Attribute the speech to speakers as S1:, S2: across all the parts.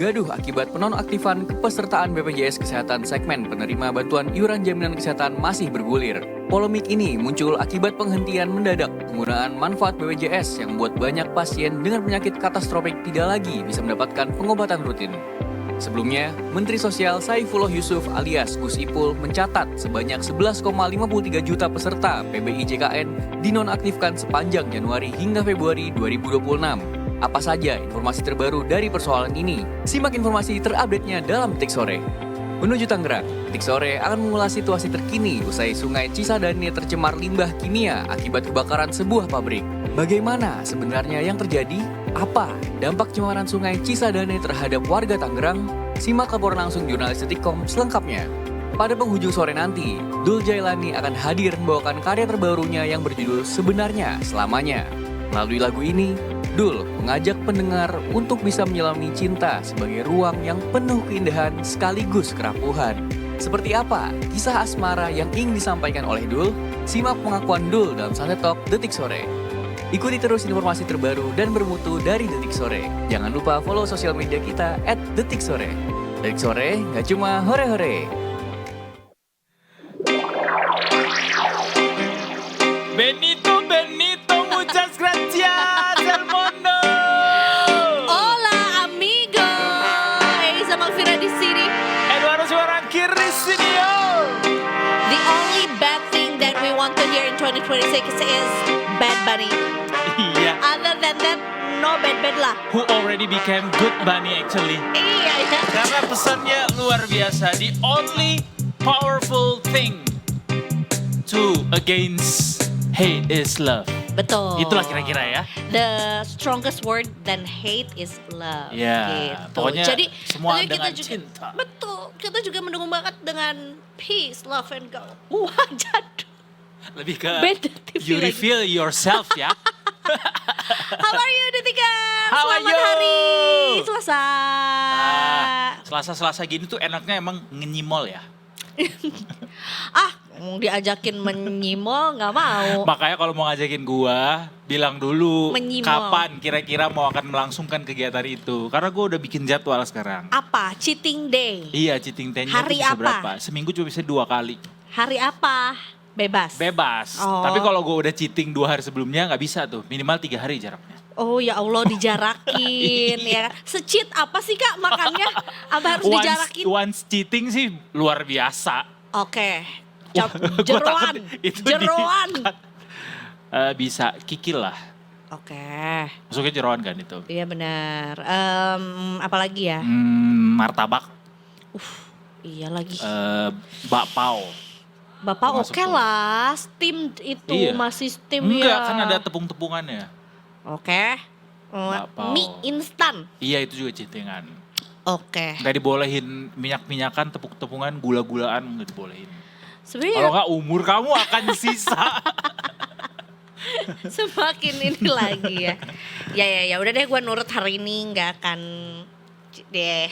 S1: gaduh akibat penonaktifan kepesertaan BPJS Kesehatan segmen penerima bantuan iuran jaminan kesehatan masih bergulir. Polemik ini muncul akibat penghentian mendadak penggunaan manfaat BPJS yang membuat banyak pasien dengan penyakit katastrofik tidak lagi bisa mendapatkan pengobatan rutin. Sebelumnya, Menteri Sosial Saifullah Yusuf alias Gus Ipul mencatat sebanyak 11,53 juta peserta PBI-JKN dinonaktifkan sepanjang Januari hingga Februari 2026. Apa saja informasi terbaru dari persoalan ini? Simak informasi terupdate-nya dalam Detik Sore. Menuju Tangerang, Detik Sore akan mengulas situasi terkini usai Sungai Cisadane tercemar limbah kimia akibat kebakaran sebuah pabrik. Bagaimana sebenarnya yang terjadi? Apa dampak cemaran Sungai Cisadane terhadap warga Tangerang? Simak laporan langsung jurnalis Detik.com selengkapnya. Pada penghujung sore nanti, Dul Jailani akan hadir membawakan karya terbarunya yang berjudul Sebenarnya Selamanya. Melalui lagu ini, Dul mengajak pendengar untuk bisa menyelami cinta sebagai ruang yang penuh keindahan sekaligus kerapuhan. Seperti apa kisah asmara yang ingin disampaikan oleh Dul? Simak pengakuan Dul dalam Sunset Talk Detik Sore. Ikuti terus informasi terbaru dan bermutu dari Detik Sore. Jangan lupa follow sosial media kita @detiksore. Detik Sore gak cuma hore-hore.
S2: Benito, muchas gracias, el mundo.
S3: Hola amigo, Elisa Malvina di sini.
S2: Eduardo Suarangkir di sini yo.
S3: The only bad thing that we want to hear in 2026 is Bad Bunny.
S2: Iya.
S3: Other than that, no bad lah.
S2: Who already became good bunny actually.
S3: Iya ya.
S2: Karena pesannya luar biasa. The only powerful thing to against hate is love.
S3: Betul.
S2: Itulah kira-kira ya.
S3: The strongest word than hate is love.
S2: Ya,
S3: gitu.
S2: pokoknya
S3: Jadi
S2: semua
S3: tentunya
S2: dengan
S3: juga,
S2: cinta.
S3: Betul. Kita juga mendukung banget dengan peace, love and go. Wah, jadul.
S2: Lebih ke
S3: Beda TV
S2: you
S3: lagi.
S2: reveal yourself ya.
S3: How are you, Detika?
S2: How are
S3: Selamat
S2: you?
S3: hari Selasa.
S2: Selasa-selasa gini tuh enaknya emang ngenyimol ya.
S3: Diajakin menyimol nggak mau.
S2: Makanya kalau mau ngajakin gua, bilang dulu
S3: Menyimol.
S2: kapan kira-kira mau akan melangsungkan kegiatan itu. Karena gua udah bikin jadwal sekarang.
S3: Apa? Cheating day.
S2: Iya, cheating day-nya
S3: Hari
S2: tuh bisa
S3: apa?
S2: berapa? Seminggu cuma bisa 2 kali.
S3: Hari apa? Bebas.
S2: Bebas.
S3: Oh.
S2: Tapi kalau gua udah cheating 2 hari sebelumnya nggak bisa tuh. Minimal 3 hari jaraknya.
S3: Oh ya Allah, dijarakin ya. Se-cheat apa sih Kak makannya? Apa harus dijarakin?
S2: Once cheating sih luar biasa.
S3: Oke.
S2: Wah, gua
S3: Jeroan.
S2: takut itu
S3: Jeroan.
S2: Bisa kikil lah.
S3: Oke.
S2: Masuknya jeroan kan itu.
S3: Iya benar. Apalagi ya?
S2: Martabak.
S3: Iya lagi.
S2: Bakpao.
S3: Bapak
S2: masuk
S3: oke
S2: tuh.
S3: lah, steam itu
S2: Iya.
S3: masih steam
S2: Enggak,
S3: ya.
S2: kan ada tepung-tepungannya.
S3: Oke.
S2: Bakpao.
S3: Mie instan.
S2: Iya, itu juga cheatingan.
S3: Oke.
S2: Nggak dibolehin minyak-minyakan, tepung-tepungan, gula-gulaan nggak dibolehin.
S3: Sebenarnya
S2: Kalau nggak umur kamu akan sisa.
S3: semakin ini lagi ya. Ya udah deh, gue nurut hari ini nggak akan deh,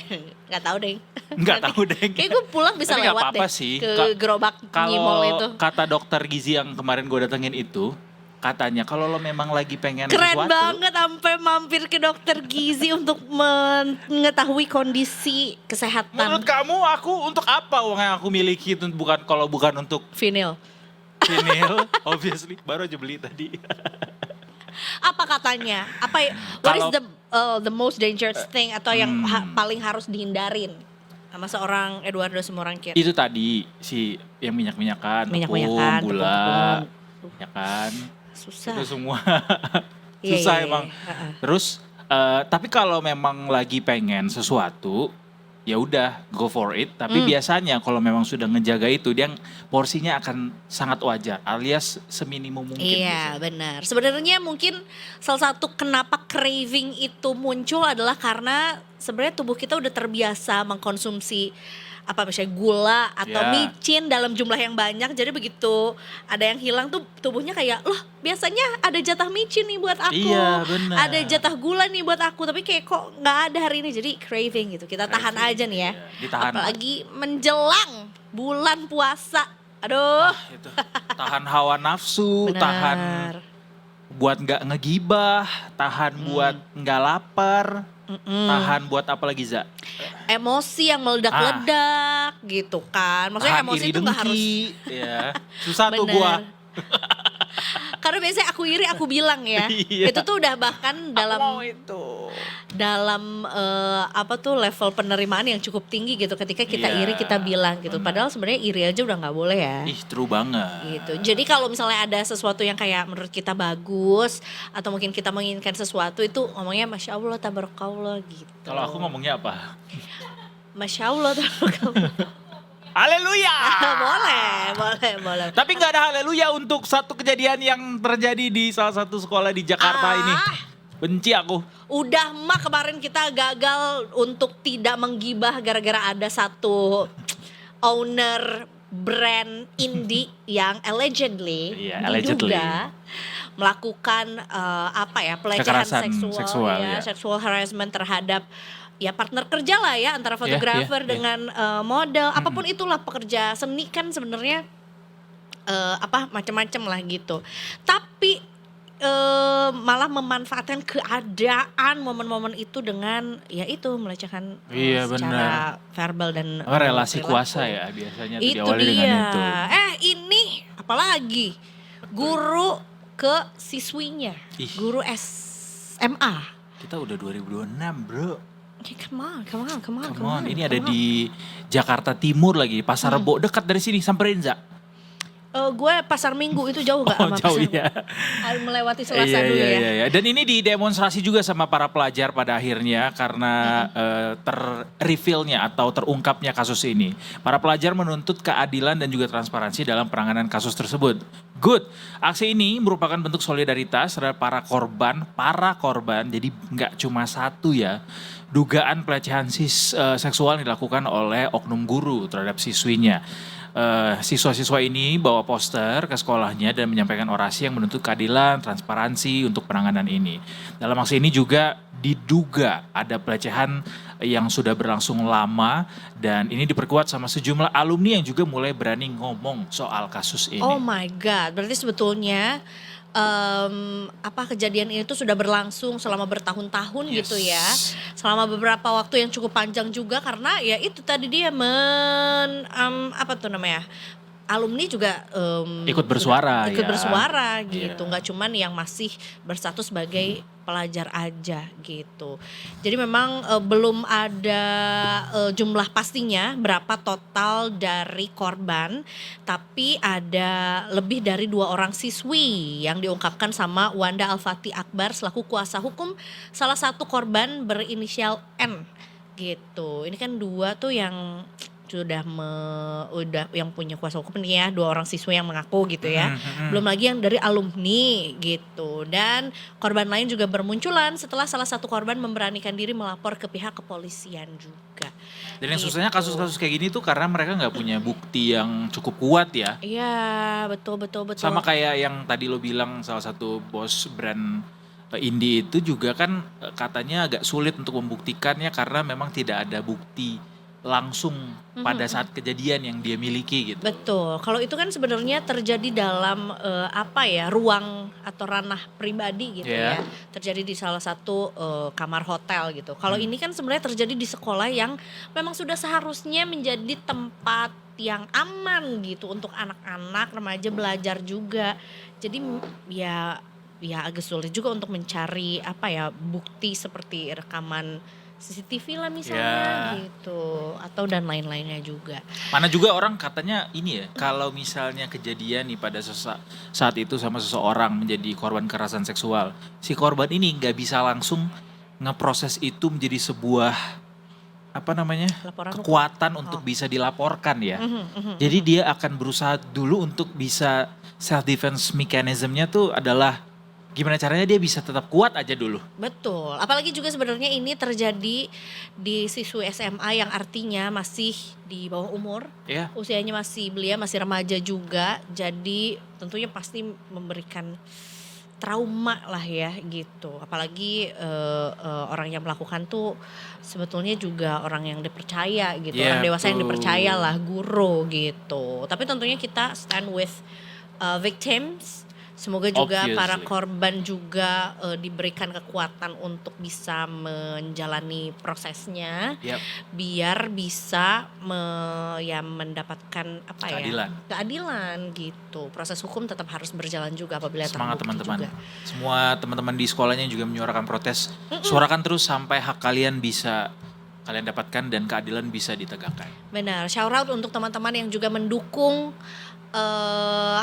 S3: nggak tahu deh.
S2: Nggak tahu deh.
S3: Kayak gue pulang bisa
S2: Tapi nggak
S3: lewat
S2: apa-apa
S3: deh
S2: sih.
S3: ke gerobak nyimol itu.
S2: Kalau kata dokter gizi yang kemarin gue datengin itu, katanya kalau lo memang lagi pengen
S3: Keren
S2: sesuatu.
S3: banget sampai mampir ke dokter gizi untuk mengetahui kondisi kesehatan.
S2: Menurut kamu aku untuk apa uang yang aku miliki itu bukan untuk
S3: Vinil.
S2: vinil, obviously baru aja beli tadi.
S3: Apa katanya? What is
S2: Kalau-
S3: the most dangerous thing atau yang paling harus dihindarin sama seorang Eduardo Sumorangkir?
S2: Itu tadi si yang minyak-minyakan,
S3: Minyak-minyakan,
S2: tepung, gula,
S3: tepung-tepung.
S2: ya kan?
S3: Susah.
S2: Itu semua
S3: Iya,
S2: susah
S3: iya,
S2: emang.
S3: iya.
S2: Terus tapi kalau memang lagi pengen sesuatu, ya udah go for it. Tapi biasanya kalau memang sudah ngejaga itu, dia porsinya akan sangat wajar, alias seminimum mungkin.
S3: Iya
S2: biasanya.
S3: benar. Sebenarnya mungkin salah satu kenapa craving itu muncul adalah karena sebenarnya tubuh kita udah terbiasa mengkonsumsi apa misalnya gula atau
S2: Ya.
S3: micin dalam jumlah yang banyak. Jadi begitu ada yang hilang tuh tubuhnya kayak loh biasanya ada jatah micin nih buat aku.
S2: Iya, benar.
S3: Ada jatah gula nih buat aku. Tapi kayak kok nggak ada hari ini. Jadi craving gitu. Kita tahan
S2: Craving,
S3: aja nih ya.
S2: iya. Ditahan.
S3: Apalagi menjelang bulan puasa. Aduh.
S2: Itu tahan hawa nafsu,
S3: Benar.
S2: tahan buat nggak ngegibah, tahan buat nggak lapar. Tahan buat apa lagi, Za?
S3: Emosi yang meledak-ledak gitu kan. Maksudnya
S2: Tahan
S3: emosi
S2: iri
S3: itu nggak harus
S2: dengki, ya. Susah tuh
S3: bener.
S2: gua.
S3: Karena biasanya aku iri aku bilang ya.
S2: Iya.
S3: Itu tuh udah bahkan dalam
S2: itu.
S3: apa tuh level penerimaan yang cukup tinggi gitu ketika kita
S2: Iya,
S3: iri kita bilang gitu.
S2: benar.
S3: Padahal sebenarnya iri aja udah nggak boleh ya.
S2: Ih, true banget.
S3: Gitu. Jadi kalau misalnya ada sesuatu yang kayak menurut kita bagus atau mungkin kita menginginkan sesuatu itu ngomongnya Masya Allah tabarakallah gitu.
S2: Kalau aku ngomongnya apa?
S3: Masya Allah tabarakallah.
S2: Haleluya.
S3: boleh.
S2: Tapi nggak ada haleluya untuk satu kejadian yang terjadi di salah satu sekolah di Jakarta ini. Benci aku.
S3: Udah mah kemarin kita gagal untuk tidak menggibah gara-gara ada satu owner brand indie yang allegedly
S2: Iya, allegedly.
S3: diduga melakukan pelecehan
S2: Kekerasan seksual, ya.
S3: sexual harassment terhadap ya partner kerja lah ya antara fotografer
S2: iya.
S3: dengan model apapun itulah pekerja seni kan sebenarnya macam-macam lah gitu. Tapi malah memanfaatkan keadaan momen-momen itu dengan ya itu melecehkan
S2: Iya,
S3: secara verbal dan
S2: Relasi
S3: perilaku.
S2: kuasa ya biasanya tuh
S3: Itu
S2: diawali
S3: dia.
S2: dengan itu.
S3: Ini apalagi guru ke siswinya,
S2: Ih.
S3: guru SMA.
S2: Kita udah 2026, bro.
S3: Come on.
S2: Ini ada di Jakarta Timur lagi, Pasar Rebo, dekat dari sini, samperin, Za.
S3: Gue pasar Minggu itu jauh gak
S2: Oh,
S3: sama
S2: jauh
S3: pasar
S2: ya.
S3: Harus melewati Selasa
S2: Iya,
S3: dulu
S2: iya,
S3: ya.
S2: iya. Dan ini didemonstrasi juga sama para pelajar pada akhirnya karena ter-reveal-nya atau terungkapnya kasus ini. Para pelajar menuntut keadilan dan juga transparansi dalam penanganan kasus tersebut. Good. Aksi ini merupakan bentuk solidaritas terhadap para korban. Jadi nggak cuma satu ya. Dugaan pelecehan seksual yang dilakukan oleh oknum guru terhadap siswinya. Siswa-siswa ini bawa poster ke sekolahnya dan menyampaikan orasi yang menuntut keadilan, transparansi untuk penanganan ini. Dalam aksi ini juga diduga ada pelecehan yang sudah berlangsung lama dan ini diperkuat sama sejumlah alumni yang juga mulai berani ngomong soal kasus ini.
S3: Oh my God, berarti sebetulnya kejadian ini tuh sudah berlangsung selama bertahun-tahun gitu ya, selama beberapa waktu yang cukup panjang juga karena ya itu tadi dia alumni juga
S2: Ikut bersuara,
S3: ikut
S2: ya.
S3: bersuara gitu,
S2: Iya.
S3: nggak cuman yang masih berstatus sebagai pelajar aja gitu. Jadi memang belum ada jumlah pastinya berapa total dari korban, tapi ada lebih dari 2 orang siswi yang diungkapkan sama Wanda Al-Fatih Akbar selaku kuasa hukum salah satu korban berinisial N gitu. Ini kan 2 tuh yang sudah udah yang punya kuasa hukum nih ya, 2 orang siswa yang mengaku gitu ya. Belum lagi yang dari alumni gitu. Dan korban lain juga bermunculan setelah salah satu korban memberanikan diri melapor ke pihak kepolisian juga.
S2: Dan yang
S3: Gitu.
S2: susahnya kasus-kasus kayak gini tuh karena mereka nggak punya bukti yang cukup kuat ya.
S3: Iya, betul.
S2: Sama kayak yang tadi lo bilang salah satu bos brand indie itu juga kan katanya agak sulit untuk membuktikannya karena memang tidak ada bukti langsung pada saat kejadian yang dia miliki gitu.
S3: Betul. Kalau itu kan sebenarnya terjadi dalam ruang atau ranah pribadi gitu
S2: Iya.
S3: ya. Terjadi di salah satu kamar hotel gitu. Kalau ini kan sebenarnya terjadi di sekolah yang memang sudah seharusnya menjadi tempat yang aman gitu untuk anak-anak remaja belajar juga. Jadi ya agak sulit juga untuk mencari bukti seperti rekaman CCTV lah misalnya gitu atau dan lain-lainnya juga.
S2: Mana juga orang katanya ini ya, kalau misalnya kejadian nih pada saat itu sama seseorang menjadi korban kekerasan seksual, si korban ini nggak bisa langsung ngeproses itu menjadi sebuah
S3: Laporan hukum.
S2: kekuatan untuk bisa dilaporkan ya. Jadi dia akan berusaha dulu untuk bisa self defense mechanismnya tuh adalah gimana caranya dia bisa tetap kuat aja dulu.
S3: Betul, apalagi juga sebenarnya ini terjadi di siswi SMA yang artinya masih di bawah umur,
S2: Ya.
S3: usianya belia masih remaja juga, jadi tentunya pasti memberikan trauma lah ya gitu. Apalagi orang yang melakukan tuh sebetulnya juga orang yang dipercaya gitu,
S2: Ya,
S3: orang dewasa yang
S2: tuh.
S3: dipercaya lah, guru gitu. Tapi tentunya kita stand with victims Semoga juga para
S2: Obviously.
S3: korban juga diberikan kekuatan untuk bisa menjalani prosesnya,
S2: Yap,
S3: biar bisa ya mendapatkan apa ya,
S2: keadilan.
S3: keadilan gitu. Proses hukum tetap harus berjalan juga apabila
S2: Semangat
S3: terbukti
S2: teman-teman.
S3: juga.
S2: Semua teman-teman di sekolahnya juga menyuarakan protes. Suarakan terus sampai hak kalian bisa kalian dapatkan dan keadilan bisa ditegakkan.
S3: Benar, shout out untuk teman-teman yang juga mendukung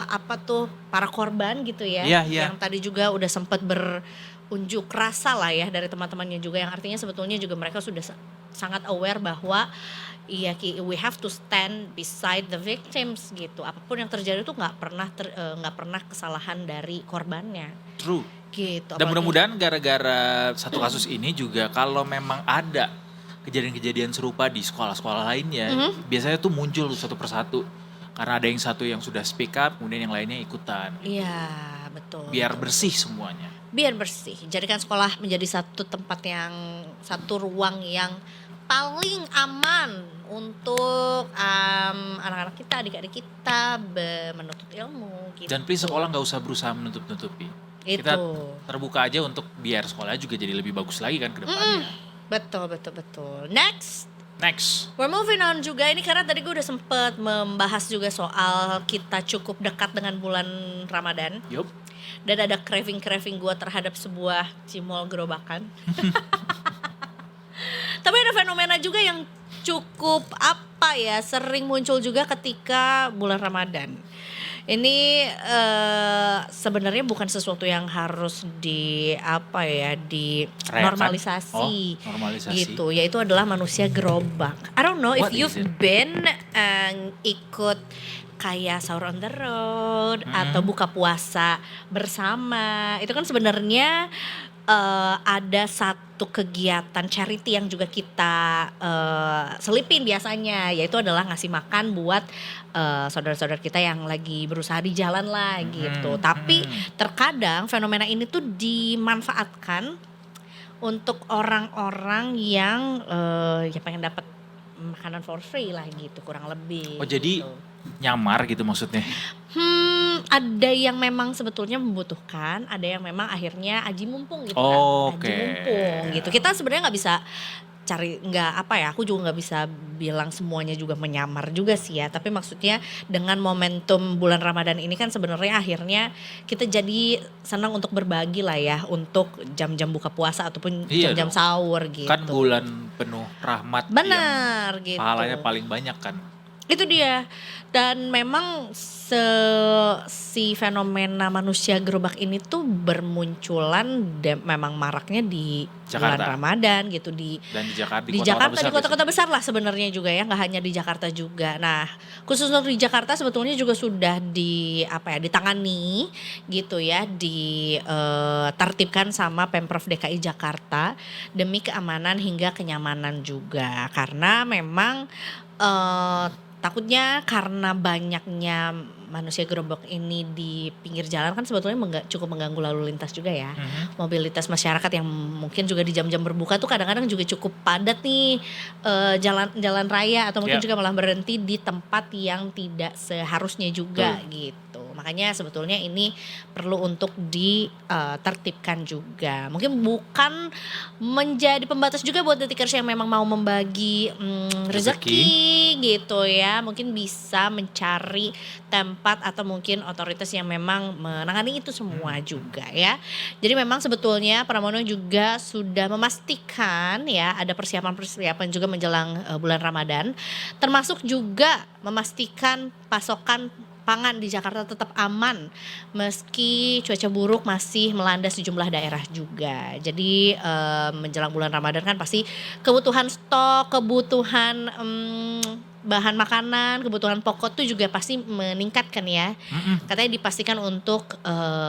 S3: apa tuh para korban gitu ya,
S2: Iya, iya.
S3: yang tadi juga udah sempat berunjuk rasa lah ya dari teman-temannya juga, yang artinya sebetulnya juga mereka sudah sangat aware bahwa iya we have to stand beside the victims gitu. Apapun yang terjadi itu nggak pernah kesalahan dari korbannya
S2: True.
S3: gitu.
S2: Dan
S3: Apalagi-
S2: mudah-mudahan gara-gara satu kasus ini juga kalau memang ada kejadian-kejadian serupa di sekolah-sekolah lainnya, biasanya tuh muncul satu persatu. Karena ada yang satu yang sudah speak up, kemudian yang lainnya ikutan.
S3: Iya betul.
S2: Biar bersih semuanya.
S3: Biar bersih. Jadikan sekolah menjadi satu ruang yang paling aman untuk anak-anak kita, adik-adik kita menuntut ilmu gitu.
S2: Dan please sekolah nggak usah berusaha menutup-nutupi.
S3: Itu.
S2: Kita terbuka aja untuk biar sekolah juga jadi lebih bagus lagi kan ke depannya.
S3: Betul. Next,
S2: Next.
S3: we're moving on juga ini karena tadi gue udah sempet membahas juga soal kita cukup dekat dengan bulan Ramadan.
S2: Yup.
S3: Dan ada craving gue terhadap sebuah cimol gerobakan. Tapi ada fenomena juga yang cukup sering muncul juga ketika bulan Ramadan. Ini sebenarnya bukan sesuatu yang harus dinormalisasi
S2: normalisasi.
S3: gitu, yaitu adalah manusia gerobak. I don't know if
S2: What is
S3: you've
S2: it?
S3: been ikut kayak sahur on the road atau buka puasa bersama. Itu kan sebenarnya ada satu kegiatan charity yang juga kita selipin biasanya, yaitu adalah ngasih makan buat saudara-saudara kita yang lagi berusaha di jalan lah gitu. Tapi terkadang fenomena ini tuh dimanfaatkan untuk orang-orang yang ya pengen dapat makanan for free lah gitu, kurang lebih.
S2: Oh jadi
S3: gitu.
S2: nyamar gitu maksudnya.
S3: Ada yang memang sebetulnya membutuhkan, ada yang memang akhirnya aji mumpung gitu
S2: Oke.
S3: kan. Aji mumpung gitu. Kita sebenarnya nggak bisa aku juga nggak bisa bilang semuanya juga menyamar juga sih ya. Tapi maksudnya dengan momentum bulan Ramadan ini kan sebenarnya akhirnya kita jadi senang untuk berbagi lah ya untuk jam-jam buka puasa ataupun
S2: Iya
S3: jam-jam
S2: dong.
S3: sahur gitu.
S2: Kan bulan penuh rahmat
S3: Benar
S2: yang
S3: gitu.
S2: pahalanya paling banyak kan.
S3: Itu dia. Dan memang si fenomena manusia gerobak ini tuh bermunculan memang maraknya di bulan
S2: Jakarta.
S3: Ramadan gitu,
S2: Dan di Jakarta,
S3: di
S2: kota-kota
S3: Jakarta,
S2: besar
S3: di kota-kota besar lah sebenarnya juga ya, nggak hanya di Jakarta juga. Nah, khusus untuk di Jakarta sebetulnya juga sudah ditangani gitu ya, ditertibkan sama Pemprov DKI Jakarta demi keamanan hingga kenyamanan juga. Karena memang takutnya karena banyaknya manusia gerobak ini di pinggir jalan kan sebetulnya cukup mengganggu lalu lintas juga ya. Mobilitas masyarakat yang mungkin juga di jam-jam berbuka tuh kadang-kadang juga cukup padat nih jalan raya, atau mungkin juga malah berhenti di tempat yang tidak seharusnya juga gitu. Makanya sebetulnya ini perlu untuk ditertibkan juga. Mungkin bukan menjadi pembatas juga buat detikers yang memang mau membagi rezeki gitu ya. Mungkin bisa mencari tempat atau mungkin otoritas yang memang menangani itu semua juga ya. Jadi memang sebetulnya Pramono juga sudah memastikan ya ada persiapan-persiapan juga menjelang bulan Ramadan, termasuk juga memastikan pasokan pangan di Jakarta tetap aman meski cuaca buruk masih melanda sejumlah daerah juga. Jadi menjelang bulan Ramadan kan pasti kebutuhan stok, kebutuhan bahan makanan, kebutuhan pokok tuh juga pasti meningkat kan ya. Katanya dipastikan untuk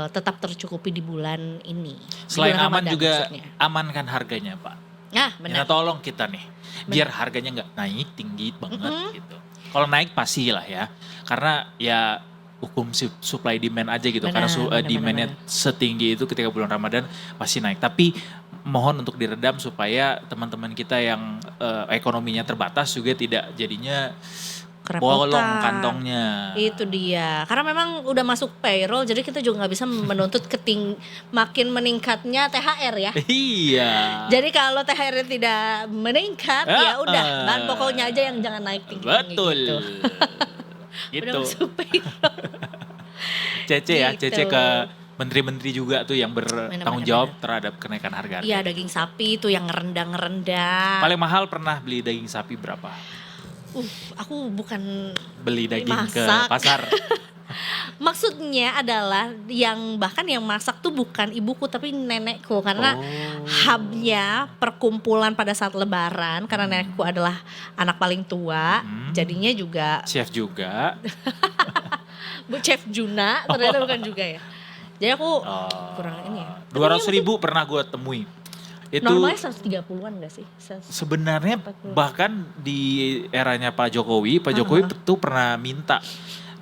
S3: tetap tercukupi di bulan ini.
S2: Selain
S3: bulan
S2: aman
S3: Ramadan
S2: juga
S3: maksudnya.
S2: amankan harganya Pak.
S3: Nah
S2: Ya,
S3: benar.
S2: tolong kita nih, biar harganya nggak naik tinggi banget gitu. Kalau naik pasti lah ya, karena ya hukum supply demand aja gitu.
S3: Benar,
S2: Karena
S3: benar,
S2: demandnya setinggi itu ketika bulan Ramadan pasti naik. Tapi mohon untuk diredam supaya teman-teman kita yang ekonominya terbatas juga tidak jadinya
S3: kerepotan.
S2: bolong kantongnya.
S3: Itu dia. Karena memang udah masuk payroll, jadi kita juga nggak bisa menuntut makin meningkatnya THR ya.
S2: Iya.
S3: Jadi kalau THR tidak meningkat, ya udah bahan pokoknya aja yang jangan naik tinggi.
S2: Betul.
S3: Gitu. Udah
S2: Gitu.
S3: masuk payroll.
S2: Cece ya,
S3: Gitu.
S2: Cece ke menteri-menteri juga tuh yang bertanggung
S3: Benar-benar.
S2: jawab terhadap kenaikan harga.
S3: Iya, daging sapi itu yang ngerendah-ngerendah.
S2: Paling mahal pernah beli daging sapi berapa?
S3: Aku bukan
S2: Beli daging ke
S3: masak.
S2: pasar.
S3: Maksudnya adalah yang bahkan yang masak tuh bukan ibuku tapi nenekku, karena hubnya perkumpulan pada saat lebaran, karena nenekku adalah anak paling tua, jadinya juga
S2: Chef juga.
S3: Bu Chef Juna ternyata bukan juga ya. Jadi aku kurang ini ya.
S2: 200.000 pernah gue temui. Itu
S3: Normalnya 130-an gak sih?
S2: sebenarnya
S3: 140.
S2: bahkan di eranya Pak Jokowi tuh pernah minta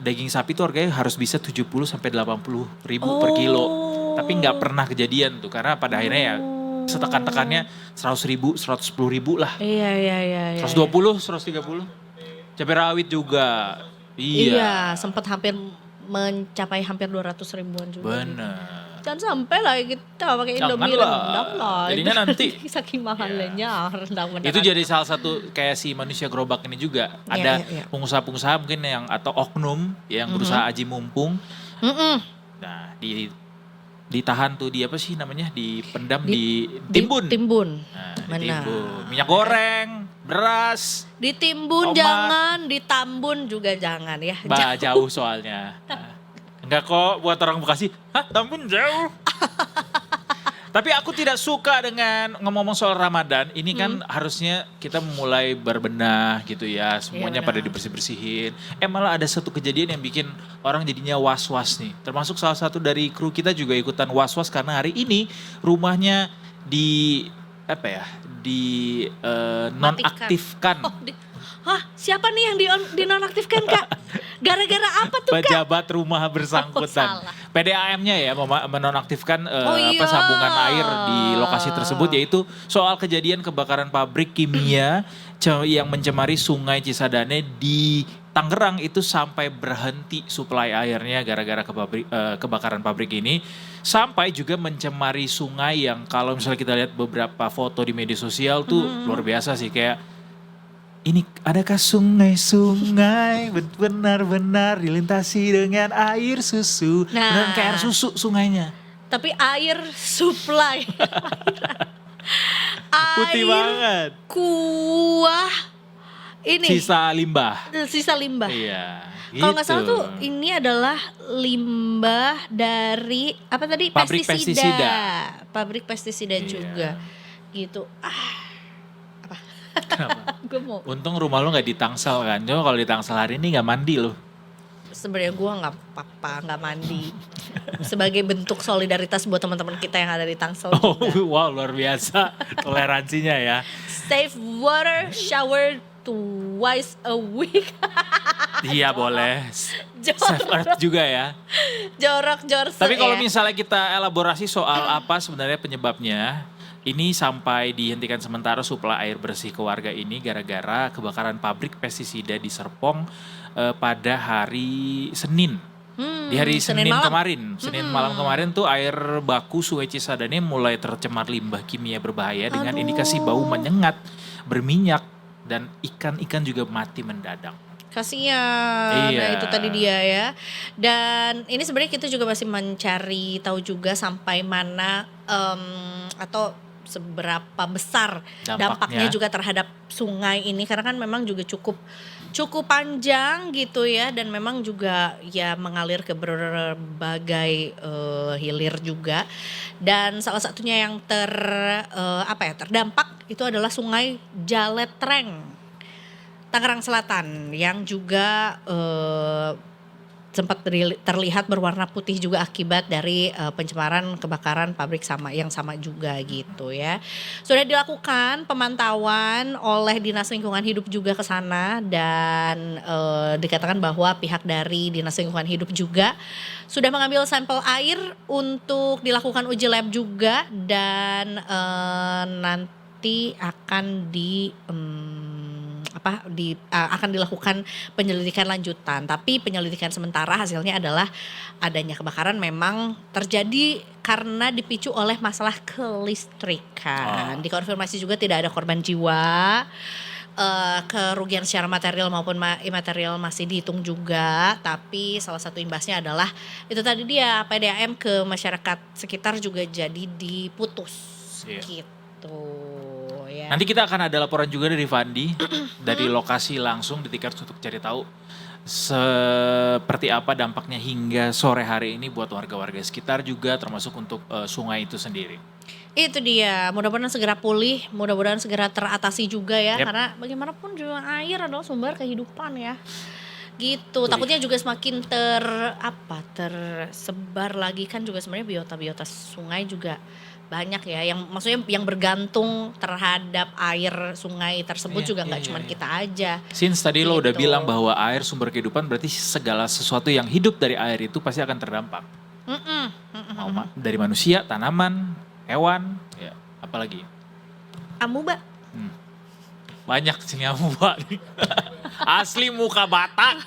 S2: daging sapi tuh harganya harus bisa 70 sampai 80 ribu per kilo. Tapi nggak pernah kejadian tuh karena pada akhirnya ya setekan-tekannya 100.000, 110.000 lah.
S3: Iya.
S2: 120, 130. Cabai rawit juga.
S3: Iya, sempat mencapai hampir 200 ribuan juga.
S2: Bener.
S3: Jangan sampai lah kita pakai Indomie
S2: Janganlah.
S3: rendang lah.
S2: Jadinya nanti
S3: saking mahalnya rendang beneran.
S2: itu jadi salah satu kayak si manusia gerobak ini juga. Ada
S3: Iya.
S2: pengusaha-pengusaha mungkin yang atau oknum yang berusaha aji mumpung. Nah, ditahan tuh di apa sih namanya? Dipendam, ditimbun.
S3: Ditimbun.
S2: Nah,
S3: Benar.
S2: ditimbun. Minyak goreng, beras,
S3: Ditimbun
S2: Tomat.
S3: jangan, ditambun juga jangan ya.
S2: jauh soalnya. Nah, enggak kok buat orang Bekasi. Hah, tambun jauh. Tapi aku tidak suka dengan ngomong soal Ramadan. Ini kan harusnya kita mulai berbenah gitu ya. Semuanya
S3: Iya,
S2: pada
S3: benar.
S2: dibersih-bersihin. Malah ada satu kejadian yang bikin orang jadinya was-was nih. Termasuk salah satu dari kru kita juga ikutan was-was karena hari ini rumahnya nonaktifkan.
S3: Hah, siapa nih yang dinonaktifkan Kak? Gara-gara apa tuh Kak?
S2: Pejabat rumah bersangkutan.
S3: salah.
S2: PDAM-nya ya menonaktifkan
S3: iya.
S2: sambungan air di lokasi tersebut, yaitu soal kejadian kebakaran pabrik kimia yang mencemari Sungai Cisadane di Tangerang itu sampai berhenti suplai airnya gara-gara kebakaran pabrik ini, sampai juga mencemari sungai yang kalau misalnya kita lihat beberapa foto di media sosial tuh luar biasa sih, kayak ini adakah sungai-sungai benar-benar dilintasi dengan air susu.
S3: Nah.
S2: Beneran kayak air susu sungainya.
S3: Tapi air supply.
S2: Putih
S3: air
S2: banget.
S3: kuah ini
S2: Sisa limbah.
S3: sisa limbah.
S2: Iya.
S3: Kalau nggak salah
S2: gitu.
S3: tuh ini adalah limbah dari apa tadi?
S2: Pabrik pestisida.
S3: Pabrik pestisida
S2: Iya.
S3: juga. Gitu.
S2: Kenapa?
S3: Gue mau.
S2: Untung rumah lu gak di Tangsel kan. Cuma kalau di Tangsel hari ini gak mandi lu.
S3: Sebenarnya gue nggak apa-apa, nggak mandi. Sebagai bentuk solidaritas buat teman-teman kita yang ada di Tangsel
S2: Oh
S3: juga.
S2: wow, luar biasa toleransinya ya.
S3: Save water, shower twice a week.
S2: Iya boleh. Save
S3: Jorok,
S2: Earth juga ya.
S3: jorok.
S2: Tapi kalau
S3: ya.
S2: misalnya kita elaborasi soal apa sebenarnya penyebabnya, ini sampai dihentikan sementara suplai air bersih ke warga ini gara-gara kebakaran pabrik pestisida di Serpong pada hari Senin. Di hari Senin
S3: malam.
S2: kemarin, Senin malam kemarin tuh air baku Sungai Cisadane mulai tercemar limbah kimia berbahaya dengan indikasi bau menyengat, berminyak, dan ikan-ikan juga mati mendadak.
S3: Kasian.
S2: Iya.
S3: Nah itu tadi dia ya. Dan ini sebenarnya kita juga masih mencari tahu juga sampai mana atau seberapa besar dampaknya juga terhadap sungai ini, karena kan memang juga cukup panjang gitu ya, dan memang juga ya mengalir ke berbagai hilir juga. Dan salah satunya yang terdampak itu adalah Sungai Jaletreng, Tangerang Selatan, yang juga sempat terlihat berwarna putih juga akibat dari pencemaran kebakaran pabrik yang sama juga gitu ya. Sudah dilakukan pemantauan oleh Dinas Lingkungan Hidup juga ke sana, dan dikatakan bahwa pihak dari Dinas Lingkungan Hidup juga sudah mengambil sampel air untuk dilakukan uji lab juga, dan nanti akan akan dilakukan penyelidikan lanjutan. Tapi penyelidikan sementara hasilnya adalah adanya kebakaran memang terjadi karena dipicu oleh masalah kelistrikan. Dikonfirmasi juga tidak ada korban jiwa. Kerugian secara material maupun imaterial masih dihitung juga, tapi salah satu imbasnya adalah itu tadi dia PDAM ke masyarakat sekitar juga jadi diputus gitu ya.
S2: Nanti kita akan ada laporan juga dari Fandi dari lokasi langsung di Tikar untuk cari tahu seperti apa dampaknya hingga sore hari ini buat warga-warga sekitar juga termasuk untuk sungai itu sendiri.
S3: Itu dia, mudah-mudahan segera pulih, mudah-mudahan segera teratasi juga ya,
S2: Yep.
S3: karena bagaimanapun juga air adalah sumber kehidupan ya. Gitu, takutnya juga semakin tersebar lagi kan juga sebenarnya biota-biota sungai juga banyak ya, yang maksudnya yang bergantung terhadap air sungai tersebut juga nggak cuma kita aja.
S2: Since tadi lo udah
S3: Gitu.
S2: bilang bahwa air sumber kehidupan berarti segala sesuatu yang hidup dari air itu pasti akan terdampak. Dari manusia, tanaman, hewan, ya apalagi.
S3: Amuba.
S2: Banyak sini amuba nih. Asli muka Batak.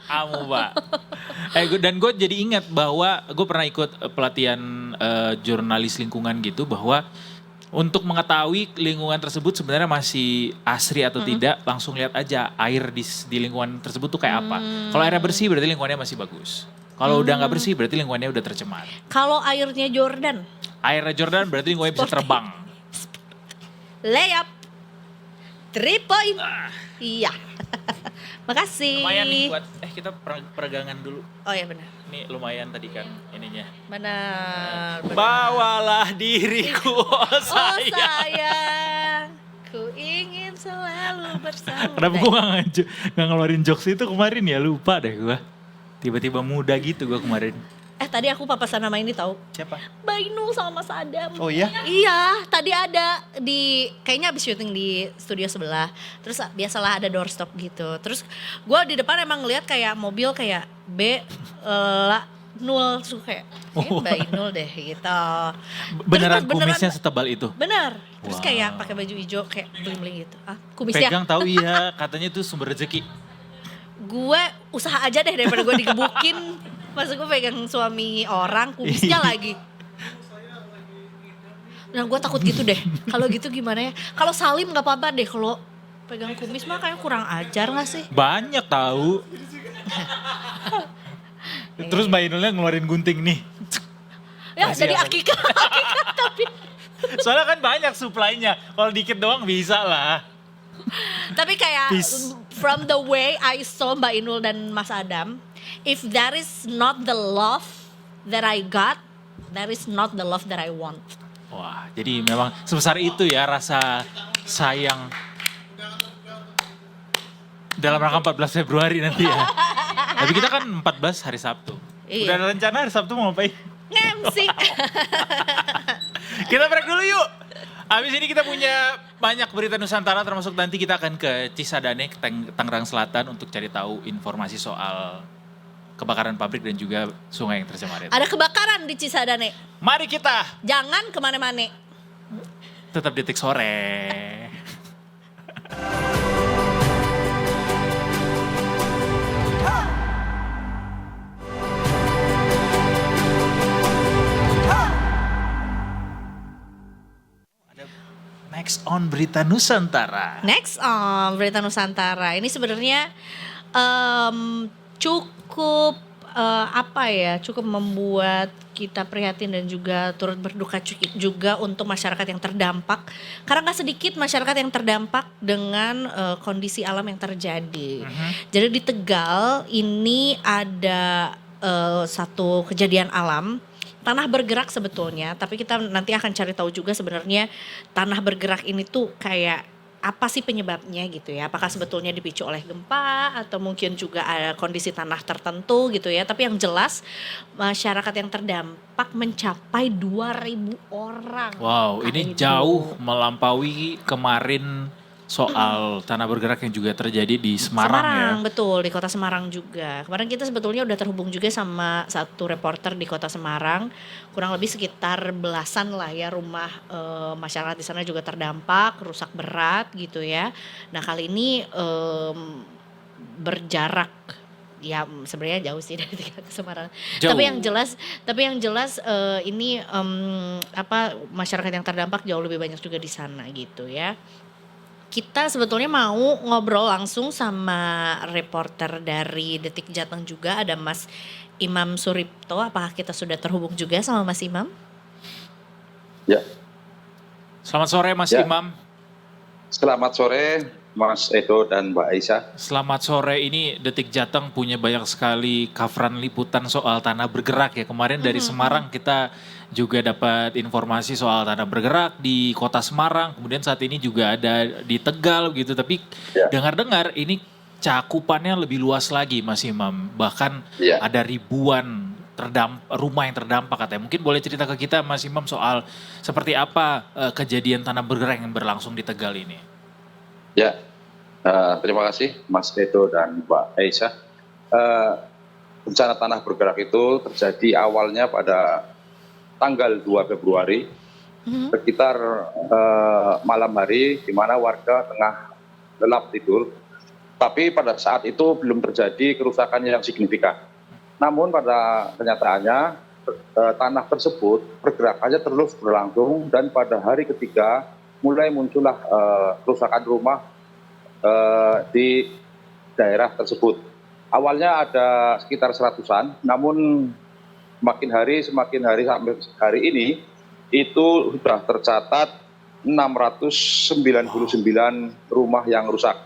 S2: Amuba. Dan gue jadi ingat bahwa gue pernah ikut pelatihan jurnalis lingkungan gitu, bahwa untuk mengetahui lingkungan tersebut sebenarnya masih asri atau tidak, langsung lihat aja air di lingkungan tersebut tuh kayak apa. Kalau airnya bersih berarti lingkungannya masih bagus. Kalau udah nggak bersih berarti lingkungannya udah tercemar.
S3: Kalau airnya Jordan,
S2: Airnya Jordan berarti lingkungannya bisa terbang.
S3: layup, 3 point. Iya. Makasih.
S2: Lumayan nih buat, kita peregangan dulu.
S3: Oh ya benar.
S2: Ini lumayan tadi kan ininya.
S3: Benar.
S2: Bawalah diriku,
S3: Oh sayang, ku ingin selalu bersama.
S2: Kenapa gue gak ngeluarin jokes itu kemarin ya, lupa deh gue. Tiba-tiba muda gitu gue kemarin.
S3: Tadi aku papasan nama ini tahu.
S2: Siapa?
S3: Bainul sama Mas Adam.
S2: Oh iya?
S3: Iya, tadi ada kayaknya abis syuting di studio sebelah. Terus biasalah ada doorstop gitu. Terus gue di depan emang ngeliat kayak mobil kayak B0 kayak Bainul deh gitu.
S2: Beneran
S3: Terus
S2: kumisnya setebal itu?
S3: Bener. Terus
S2: Wow.
S3: kayak pakai baju hijau kayak bling-bling gitu. Kumisnya
S2: Pegang tahu iya, katanya itu sumber rezeki.
S3: gue usaha aja deh daripada gue digebukin. Masa gue pegang suami orang, kumisnya lagi. Nah gue takut gitu deh. Kalau gitu gimana ya? Kalau Salim gak apa-apa deh. Kalau pegang kumis mah kayak kurang ajar gak sih?
S2: Banyak tahu. Terus Mbak Inulnya ngeluarin gunting nih.
S3: Ya
S2: Masih
S3: jadi
S2: apa?
S3: akikah tapi.
S2: Soalnya kan banyak supply-nya. Kalau dikit doang bisa lah.
S3: Tapi kayak
S2: Peace.
S3: from the way I saw Mbak Inul dan Mas Adam, if that is not the love that I got, that is not the love that I want.
S2: Wah, jadi memang sebesar itu ya rasa sayang dalam rangka 14 Februari nanti ya. Tapi kita kan 14 hari Sabtu.
S3: Iya.
S2: Udah ada rencana hari Sabtu mau ngapain?
S3: Ngemsi.
S2: Kita break dulu yuk. Habis ini kita punya banyak berita Nusantara, termasuk nanti kita akan ke Cisadane, ke Tangerang Selatan untuk cari tahu informasi soal kebakaran pabrik dan juga sungai yang tercemar itu.
S3: Ada kebakaran di Cisadane.
S2: Mari kita
S3: Jangan kemana-mana.
S2: tetap detik sore. Next on Berita Nusantara.
S3: Next on Berita Nusantara. Ini sebenarnya cukup cukup membuat kita prihatin dan juga turut berduka juga untuk masyarakat yang terdampak. Karena gak sedikit masyarakat yang terdampak dengan kondisi alam yang terjadi. Jadi di Tegal ini ada satu kejadian alam. Tanah bergerak sebetulnya, tapi kita nanti akan cari tahu juga sebenarnya tanah bergerak ini tuh kayak apa sih penyebabnya gitu ya. Apakah sebetulnya dipicu oleh gempa atau mungkin juga ada kondisi tanah tertentu gitu ya. Tapi yang jelas masyarakat yang terdampak mencapai 2.000 orang.
S2: Wow, ini jauh melampaui kemarin soal tanah bergerak yang juga terjadi di Semarang ya.
S3: Betul, di kota Semarang juga. Kemarin kita sebetulnya udah terhubung juga sama satu reporter di kota Semarang. Kurang lebih sekitar belasan lah ya rumah masyarakat di sana juga terdampak, rusak berat gitu ya. Nah kali ini berjarak ya sebenarnya jauh sih dari tingkat ke Semarang.
S2: Jauh.
S3: Tapi yang jelas ini masyarakat yang terdampak jauh lebih banyak juga di sana gitu ya. Kita sebetulnya mau ngobrol langsung sama reporter dari Detik Jateng juga, ada Mas Imam Suripto. Apakah kita sudah terhubung juga sama Mas Imam?
S4: Ya.
S2: Selamat sore Mas
S4: Ya.
S2: Imam.
S4: Selamat sore Mas Edo dan Mbak Aisyah.
S2: Selamat sore, ini Detik Jateng punya banyak sekali coveran liputan soal tanah bergerak ya. Kemarin dari Semarang kita juga dapat informasi soal tanah bergerak di kota Semarang. Kemudian saat ini juga ada di Tegal gitu. Tapi
S4: Ya.
S2: dengar-dengar ini cakupannya lebih luas lagi Mas Imam. Bahkan
S4: Ya.
S2: ada ribuan rumah yang terdampak katanya. Mungkin boleh cerita ke kita Mas Imam soal seperti apa kejadian tanah bergerak yang berlangsung di Tegal ini.
S4: Ya, terima kasih Mas Edo dan Mbak Aisyah. Bencana tanah bergerak itu terjadi awalnya pada tanggal 2 Februari, sekitar malam hari di mana warga tengah lelap tidur. Tapi pada saat itu belum terjadi kerusakan yang signifikan. Namun pada kenyataannya tanah tersebut pergerakannya terus berlangsung dan pada hari ketiga mulai muncullah kerusakan rumah di daerah tersebut. Awalnya ada sekitar 100-an, namun semakin hari sampai hari ini itu sudah tercatat 699 rumah yang rusak.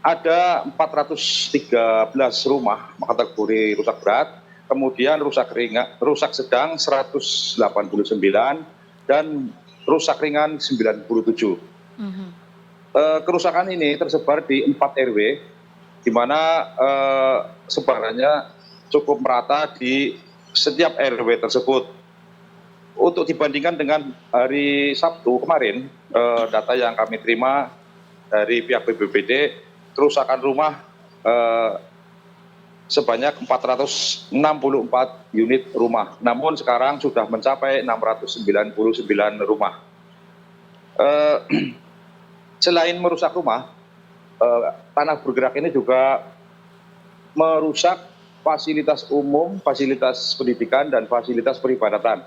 S4: Ada 413 rumah kategori rusak berat, kemudian rusak sedang 189 dan rusak ringan 97. Kerusakan ini tersebar di 4 RW, di mana sebarannya cukup merata di setiap RW tersebut. Untuk dibandingkan dengan hari Sabtu kemarin, data yang kami terima dari pihak BPBD, kerusakan rumah sebanyak 464 unit rumah. Namun sekarang sudah mencapai 699 rumah. Selain merusak rumah, tanah bergerak ini juga merusak fasilitas umum, fasilitas pendidikan, dan fasilitas peribadatan.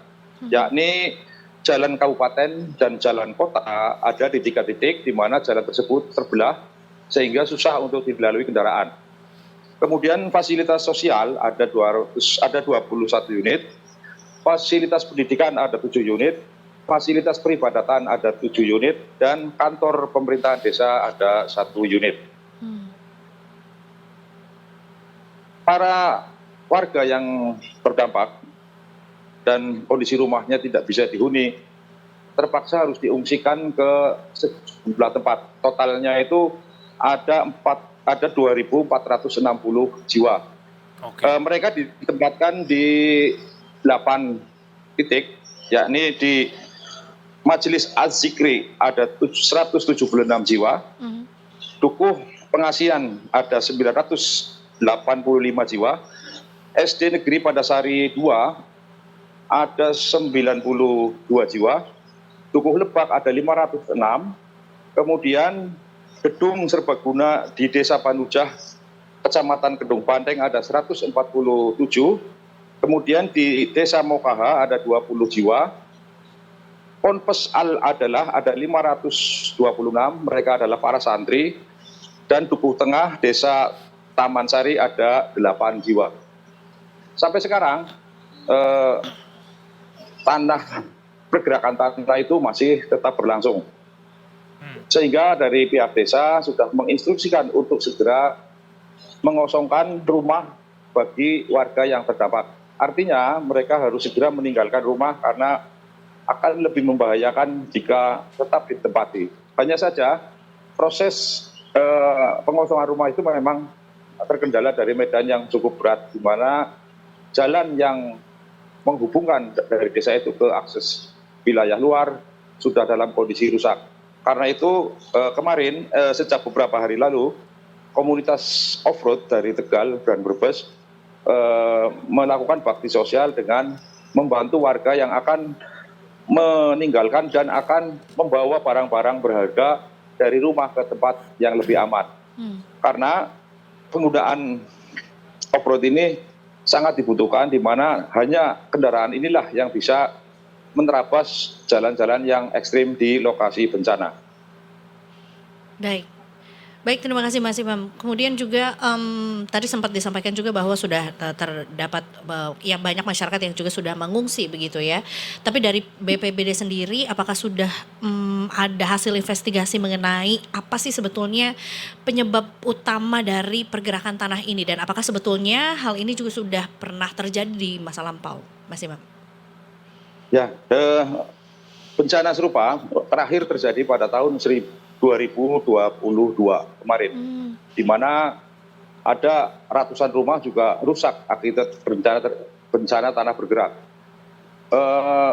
S4: Yakni jalan kabupaten dan jalan kota ada di 3 titik di mana jalan tersebut terbelah sehingga susah untuk dilalui kendaraan. Kemudian fasilitas sosial ada 21 unit, fasilitas pendidikan ada 7 unit, fasilitas peribadatan ada 7 unit, dan kantor pemerintahan desa ada 1 unit. Para warga yang terdampak dan kondisi rumahnya tidak bisa dihuni, terpaksa harus diungsikan ke sejumlah tempat. Totalnya itu ada 2.460 jiwa. Mereka ditempatkan di 8 titik, yakni di Majelis Az-Zikri ada 176 jiwa, Dukuh Pengasian ada 985 jiwa, SD Negeri Padasari 2 ada 92 jiwa, Dukuh Lebak ada 506, kemudian Gedung Serbaguna di Desa Panujah, Kecamatan Kedung Banteng ada 147, kemudian di Desa Mokaha ada 20 jiwa, Ponpes Al Adalah ada 526, mereka adalah para santri, dan Dukuh Tengah Desa Taman Sari ada 8 jiwa. Sampai sekarang pergerakan tanah itu masih tetap berlangsung. Sehingga dari pihak desa sudah menginstruksikan untuk segera mengosongkan rumah bagi warga yang terdampak. Artinya mereka harus segera meninggalkan rumah karena akan lebih membahayakan jika tetap ditempati. Hanya saja proses pengosongan rumah itu memang terkendala dari medan yang cukup berat, di mana jalan yang menghubungkan dari desa itu ke akses wilayah luar sudah dalam kondisi rusak. Karena itu kemarin sejak beberapa hari lalu komunitas off-road dari Tegal dan Brebes melakukan bakti sosial dengan membantu warga yang akan meninggalkan dan akan membawa barang-barang berharga dari rumah ke tempat yang lebih aman. Karena penggunaan off-road ini sangat dibutuhkan, di mana hanya kendaraan inilah yang bisa menerabas jalan-jalan yang ekstrim di lokasi bencana.
S3: Baik, terima kasih Mas Imam. Kemudian juga tadi sempat disampaikan juga bahwa sudah terdapat ya banyak masyarakat yang juga sudah mengungsi begitu ya. Tapi dari BPBD sendiri, apakah sudah ada hasil investigasi mengenai apa sih sebetulnya penyebab utama dari pergerakan tanah ini, dan apakah sebetulnya hal ini juga sudah pernah terjadi di masa lampau, Mas Imam?
S4: Ya, bencana serupa terakhir terjadi pada tahun 2022 kemarin, di mana ada ratusan rumah juga rusak akibat bencana tanah bergerak.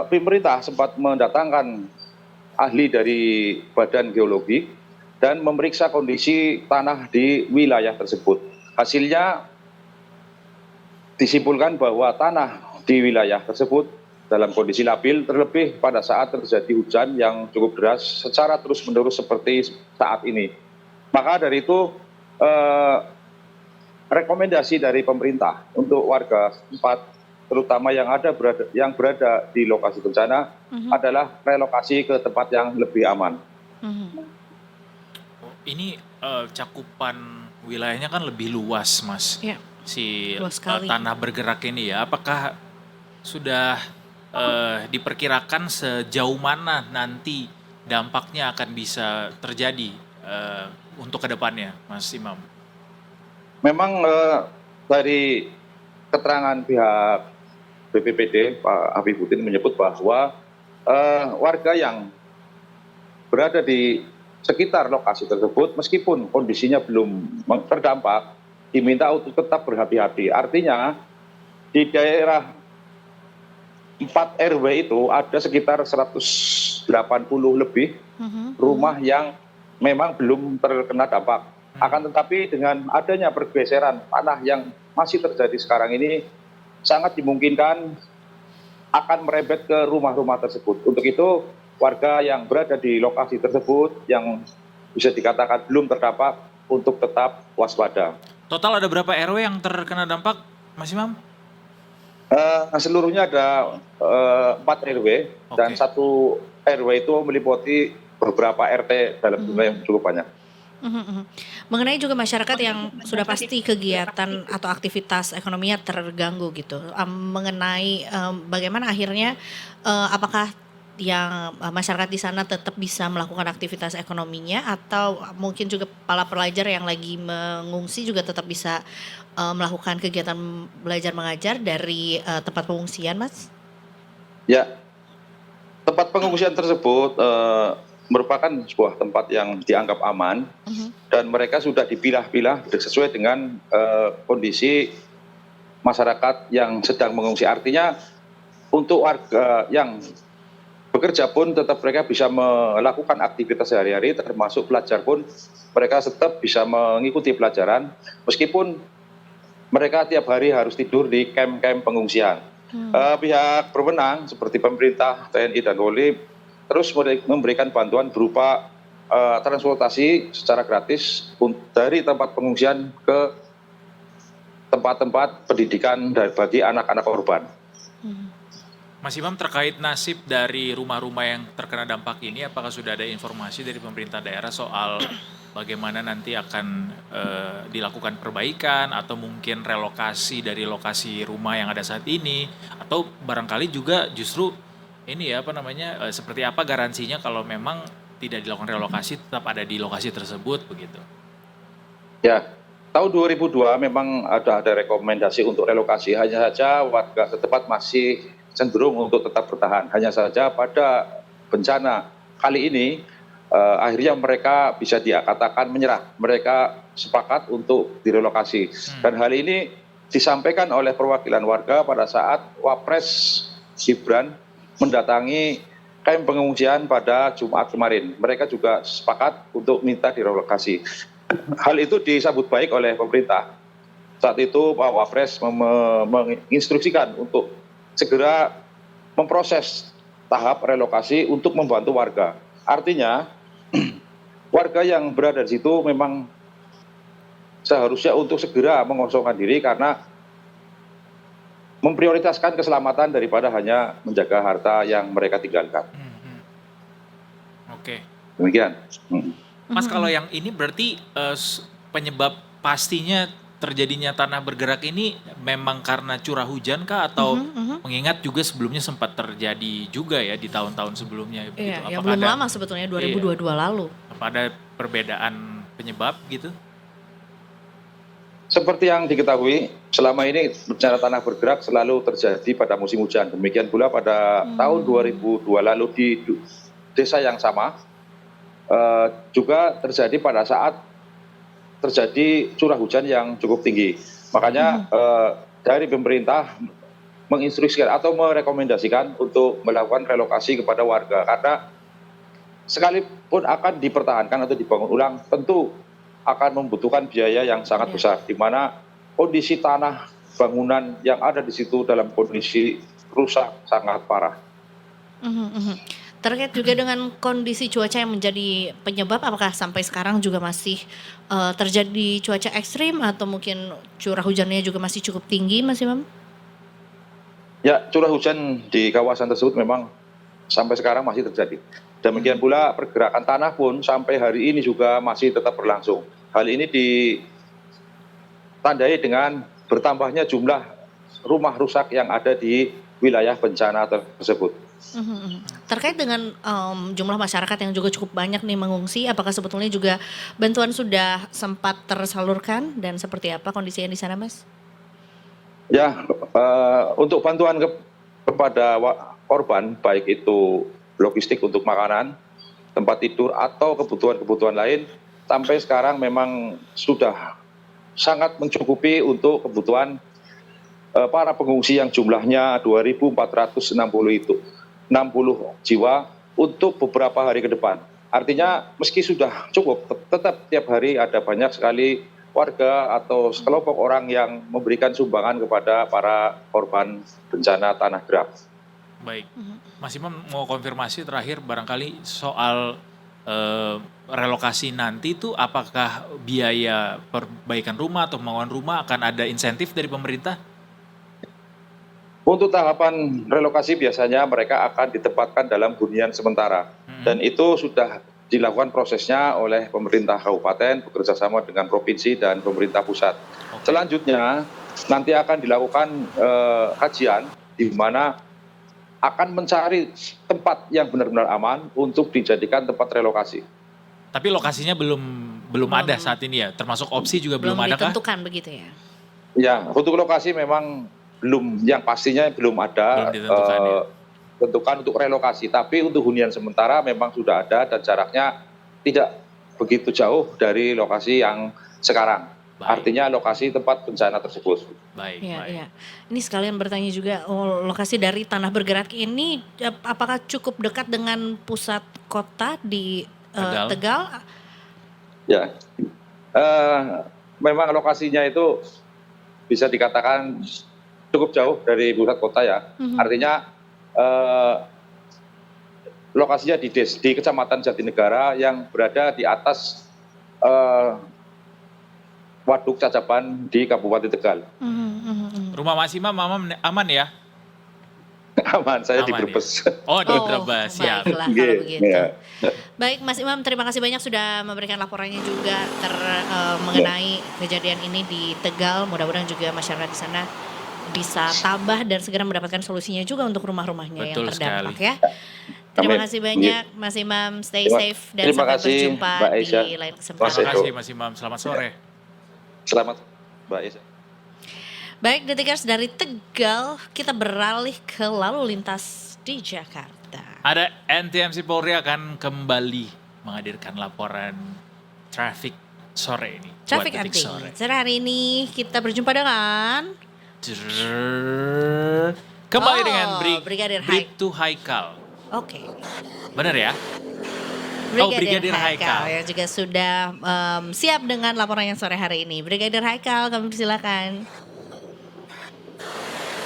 S4: Pemerintah sempat mendatangkan ahli dari Badan Geologi dan memeriksa kondisi tanah di wilayah tersebut. Hasilnya disimpulkan bahwa tanah di wilayah tersebut dalam kondisi labil, terlebih pada saat terjadi hujan yang cukup deras secara terus-menerus seperti saat ini. Maka dari itu rekomendasi dari pemerintah untuk warga setempat, terutama yang berada di lokasi bencana, adalah relokasi ke tempat yang lebih aman.
S2: Ini cakupan wilayahnya kan lebih luas, Mas.
S3: Ya,
S2: Si
S3: luas sekali.
S2: tanah bergerak ini ya, apakah sudah diperkirakan sejauh mana nanti dampaknya akan bisa terjadi untuk kedepannya, Mas Imam?
S4: Memang dari keterangan pihak BPBD, Pak Afifuddin menyebut bahwa warga yang berada di sekitar lokasi tersebut, meskipun kondisinya belum terdampak, diminta untuk tetap berhati-hati. Artinya di daerah 4 RW itu ada sekitar 180 lebih rumah yang memang belum terkena dampak. Akan tetapi dengan adanya pergeseran tanah yang masih terjadi sekarang ini, sangat dimungkinkan akan merembet ke rumah-rumah tersebut. Untuk itu warga yang berada di lokasi tersebut yang bisa dikatakan belum terdampak untuk tetap waspada.
S2: Total ada berapa RW yang terkena dampak, Mas Imam?
S4: Seluruhnya ada 4 RW dan
S2: Oke.
S4: 1 RW itu meliputi beberapa RT dalam jumlah yang cukup banyak.
S3: Mengenai juga masyarakat yang sudah pasti kegiatan atau aktivitas ekonominya terganggu gitu, mengenai bagaimana akhirnya apakah yang masyarakat di sana tetap bisa melakukan aktivitas ekonominya, atau mungkin juga para pelajar yang lagi mengungsi juga tetap bisa melakukan kegiatan belajar mengajar dari tempat pengungsian, Mas?
S4: Ya, tempat pengungsian tersebut merupakan sebuah tempat yang dianggap aman dan mereka sudah dipilah-pilah sesuai dengan kondisi masyarakat yang sedang mengungsi. Artinya untuk warga yang bekerja pun tetap mereka bisa melakukan aktivitas sehari-hari, termasuk pelajar pun mereka tetap bisa mengikuti pelajaran meskipun mereka tiap hari harus tidur di kamp-kamp pengungsian. Pihak berwenang seperti pemerintah, TNI dan Polri terus memberikan bantuan berupa transportasi secara gratis dari tempat pengungsian ke tempat-tempat pendidikan bagi anak-anak korban.
S2: Mas Imam, terkait nasib dari rumah-rumah yang terkena dampak ini, apakah sudah ada informasi dari pemerintah daerah soal bagaimana nanti akan dilakukan perbaikan atau mungkin relokasi dari lokasi rumah yang ada saat ini, atau barangkali juga justru ini ya seperti apa garansinya kalau memang tidak dilakukan relokasi tetap ada di lokasi tersebut begitu?
S4: Ya, tahun 2002 memang ada rekomendasi untuk relokasi, hanya saja warga setempat masih cenderung untuk tetap bertahan. Hanya saja pada bencana kali ini akhirnya mereka bisa dikatakan menyerah. Mereka sepakat untuk direlokasi. Dan hal ini disampaikan oleh perwakilan warga pada saat Wapres Gibran mendatangi kamp pengungsian pada Jumat kemarin. Mereka juga sepakat untuk minta direlokasi. Hal itu disambut baik oleh pemerintah. Saat itu Pak Wapres menginstruksikan untuk segera memproses tahap relokasi untuk membantu warga. Artinya warga yang berada di situ memang seharusnya untuk segera mengosongkan diri karena memprioritaskan keselamatan daripada hanya menjaga harta yang mereka tinggalkan.
S2: Oke.
S4: Demikian.
S2: Mas, kalau yang ini berarti penyebab pastinya terjadinya tanah bergerak ini memang karena curah hujan kah atau mengingat juga sebelumnya sempat terjadi juga ya di tahun-tahun sebelumnya gitu.
S3: Iya, yang belum lama sebetulnya 2022 lalu.
S2: Apa ada perbedaan penyebab gitu?
S4: Seperti yang diketahui, selama ini bencana tanah bergerak selalu terjadi pada musim hujan. Demikian pula pada tahun 2002 lalu di desa yang sama juga terjadi pada saat terjadi curah hujan yang cukup tinggi. Makanya dari pemerintah menginstruksikan atau merekomendasikan untuk melakukan relokasi kepada warga. Karena sekalipun akan dipertahankan atau dibangun ulang, tentu akan membutuhkan biaya yang sangat besar, di mana kondisi tanah bangunan yang ada di situ dalam kondisi rusak sangat parah.
S3: Terkait juga dengan kondisi cuaca yang menjadi penyebab, apakah sampai sekarang juga masih terjadi cuaca ekstrim atau mungkin curah hujannya juga masih cukup tinggi, Mas Imam?
S4: Ya, curah hujan di kawasan tersebut memang sampai sekarang masih terjadi. Demikian pula pergerakan tanah pun sampai hari ini juga masih tetap berlangsung. Hal ini ditandai dengan bertambahnya jumlah rumah rusak yang ada di wilayah bencana tersebut.
S3: Terkait dengan jumlah masyarakat yang juga cukup banyak nih mengungsi, apakah sebetulnya juga bantuan sudah sempat tersalurkan dan seperti apa kondisinya di sana, Mas?
S4: Ya, untuk bantuan kepada korban, baik itu logistik untuk makanan, tempat tidur, atau kebutuhan-kebutuhan lain, sampai sekarang memang sudah sangat mencukupi untuk kebutuhan para pengungsi yang jumlahnya 2.460 itu, 60 jiwa untuk beberapa hari ke depan. Artinya meski sudah cukup, tetap tiap hari ada banyak sekali warga atau sekelompok orang yang memberikan sumbangan kepada para korban bencana tanah gerak.
S2: Baik, Mas Imam mau konfirmasi terakhir barangkali soal relokasi nanti itu apakah biaya perbaikan rumah atau pembangunan rumah akan ada insentif dari pemerintah?
S4: Untuk tahapan relokasi biasanya mereka akan ditempatkan dalam hunian sementara dan itu sudah dilakukan prosesnya oleh pemerintah kabupaten bekerjasama dengan provinsi dan pemerintah pusat. Selanjutnya nanti akan dilakukan kajian di mana akan mencari tempat yang benar-benar aman untuk dijadikan tempat relokasi.
S2: Tapi lokasinya belum ada saat ini ya, termasuk opsi juga belum ada kah?
S3: Belum ditentukan begitu ya?
S4: Ya, untuk lokasi memang belum, yang pastinya belum ada tentukan untuk relokasi. Tapi untuk hunian sementara memang sudah ada dan jaraknya tidak begitu jauh dari lokasi yang sekarang. Baik. Artinya lokasi tempat bencana tersebut.
S2: Baik,
S3: ya,
S2: baik.
S3: Ya. Ini sekalian bertanya juga, lokasi dari tanah bergerak ini apakah cukup dekat dengan pusat kota di Tegal?
S4: Ya, memang lokasinya itu bisa dikatakan cukup jauh dari pusat kota ya. Artinya lokasinya di Kecamatan Jatinegara yang berada di atas Waduk Cacaban di Kabupaten Tegal.
S2: Rumah Mas Imam aman ya?
S4: Aman, saya
S2: aman,
S4: di Brebes.
S2: Ya? Oh, di Brebes, ya.
S3: Baiklah kalau begitu. Baik, Mas Imam, terima kasih banyak sudah memberikan laporannya juga mengenai kejadian ini di Tegal. Mudah-mudahan juga masyarakat di sana bisa tabah dan segera mendapatkan solusinya juga untuk rumah-rumahnya yang terdampak ya. Terima kasih banyak Mas Imam, stay safe dan sampai berjumpa di lain kesempatan.
S2: Terima kasih Mas Imam, selamat sore.
S4: Selamat, Mbak Isa.
S3: Baik, Detikers, dari Tegal kita beralih ke lalu lintas di Jakarta.
S2: Ada NTMC Polri akan kembali menghadirkan laporan traffic sore ini.
S3: Traffic update. Hari ini kita berjumpa dengan
S2: kembali dengan
S3: Brigadir
S2: Bribtu Haikal.
S3: Oke.
S2: Bener ya? Brigadir Haikal.
S3: yang juga sudah siap dengan laporannya sore hari ini. Brigadir Haikal, kami persilakan.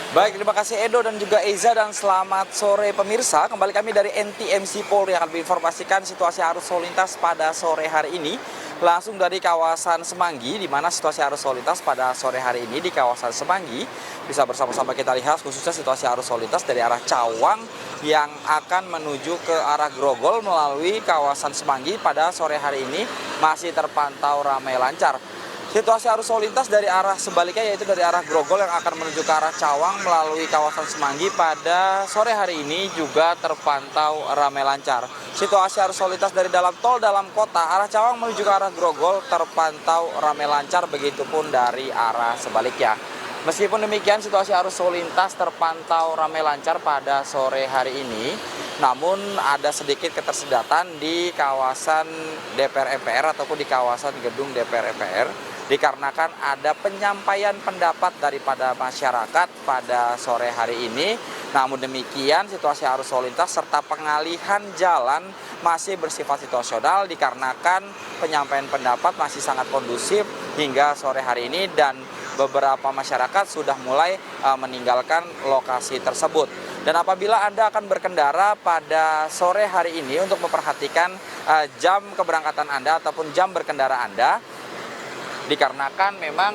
S5: Baik, terima kasih Edo dan juga Eza dan selamat sore pemirsa. Kembali kami dari NTMC Polri akan menginformasikan situasi arus lalu lintas pada sore hari ini. Langsung dari kawasan Semanggi, di mana situasi arus lalu lintas pada sore hari ini di kawasan Semanggi. Bisa bersama-sama kita lihat khususnya situasi arus lalu lintas dari arah Cawang yang akan menuju ke arah Grogol melalui kawasan Semanggi pada sore hari ini masih terpantau ramai lancar. Situasi arus lalu lintas dari arah sebaliknya yaitu dari arah Grogol yang akan menuju ke arah Cawang melalui kawasan Semanggi pada sore hari ini juga terpantau ramai lancar. Situasi arus lalu lintas dari dalam tol dalam kota arah Cawang menuju ke arah Grogol terpantau ramai lancar, begitupun dari arah sebaliknya. Meskipun demikian situasi arus lalu lintas terpantau ramai lancar pada sore hari ini, namun ada sedikit ketersedatan di kawasan DPR MPR ataupun di kawasan gedung DPR MPR dikarenakan ada penyampaian pendapat daripada masyarakat pada sore hari ini. Namun demikian situasi arus lalu lintas serta pengalihan jalan masih bersifat situasional dikarenakan penyampaian pendapat masih sangat kondusif hingga sore hari ini dan beberapa masyarakat sudah mulai meninggalkan lokasi tersebut. Dan apabila Anda akan berkendara pada sore hari ini untuk memperhatikan jam keberangkatan Anda ataupun jam berkendara Anda, dikarenakan memang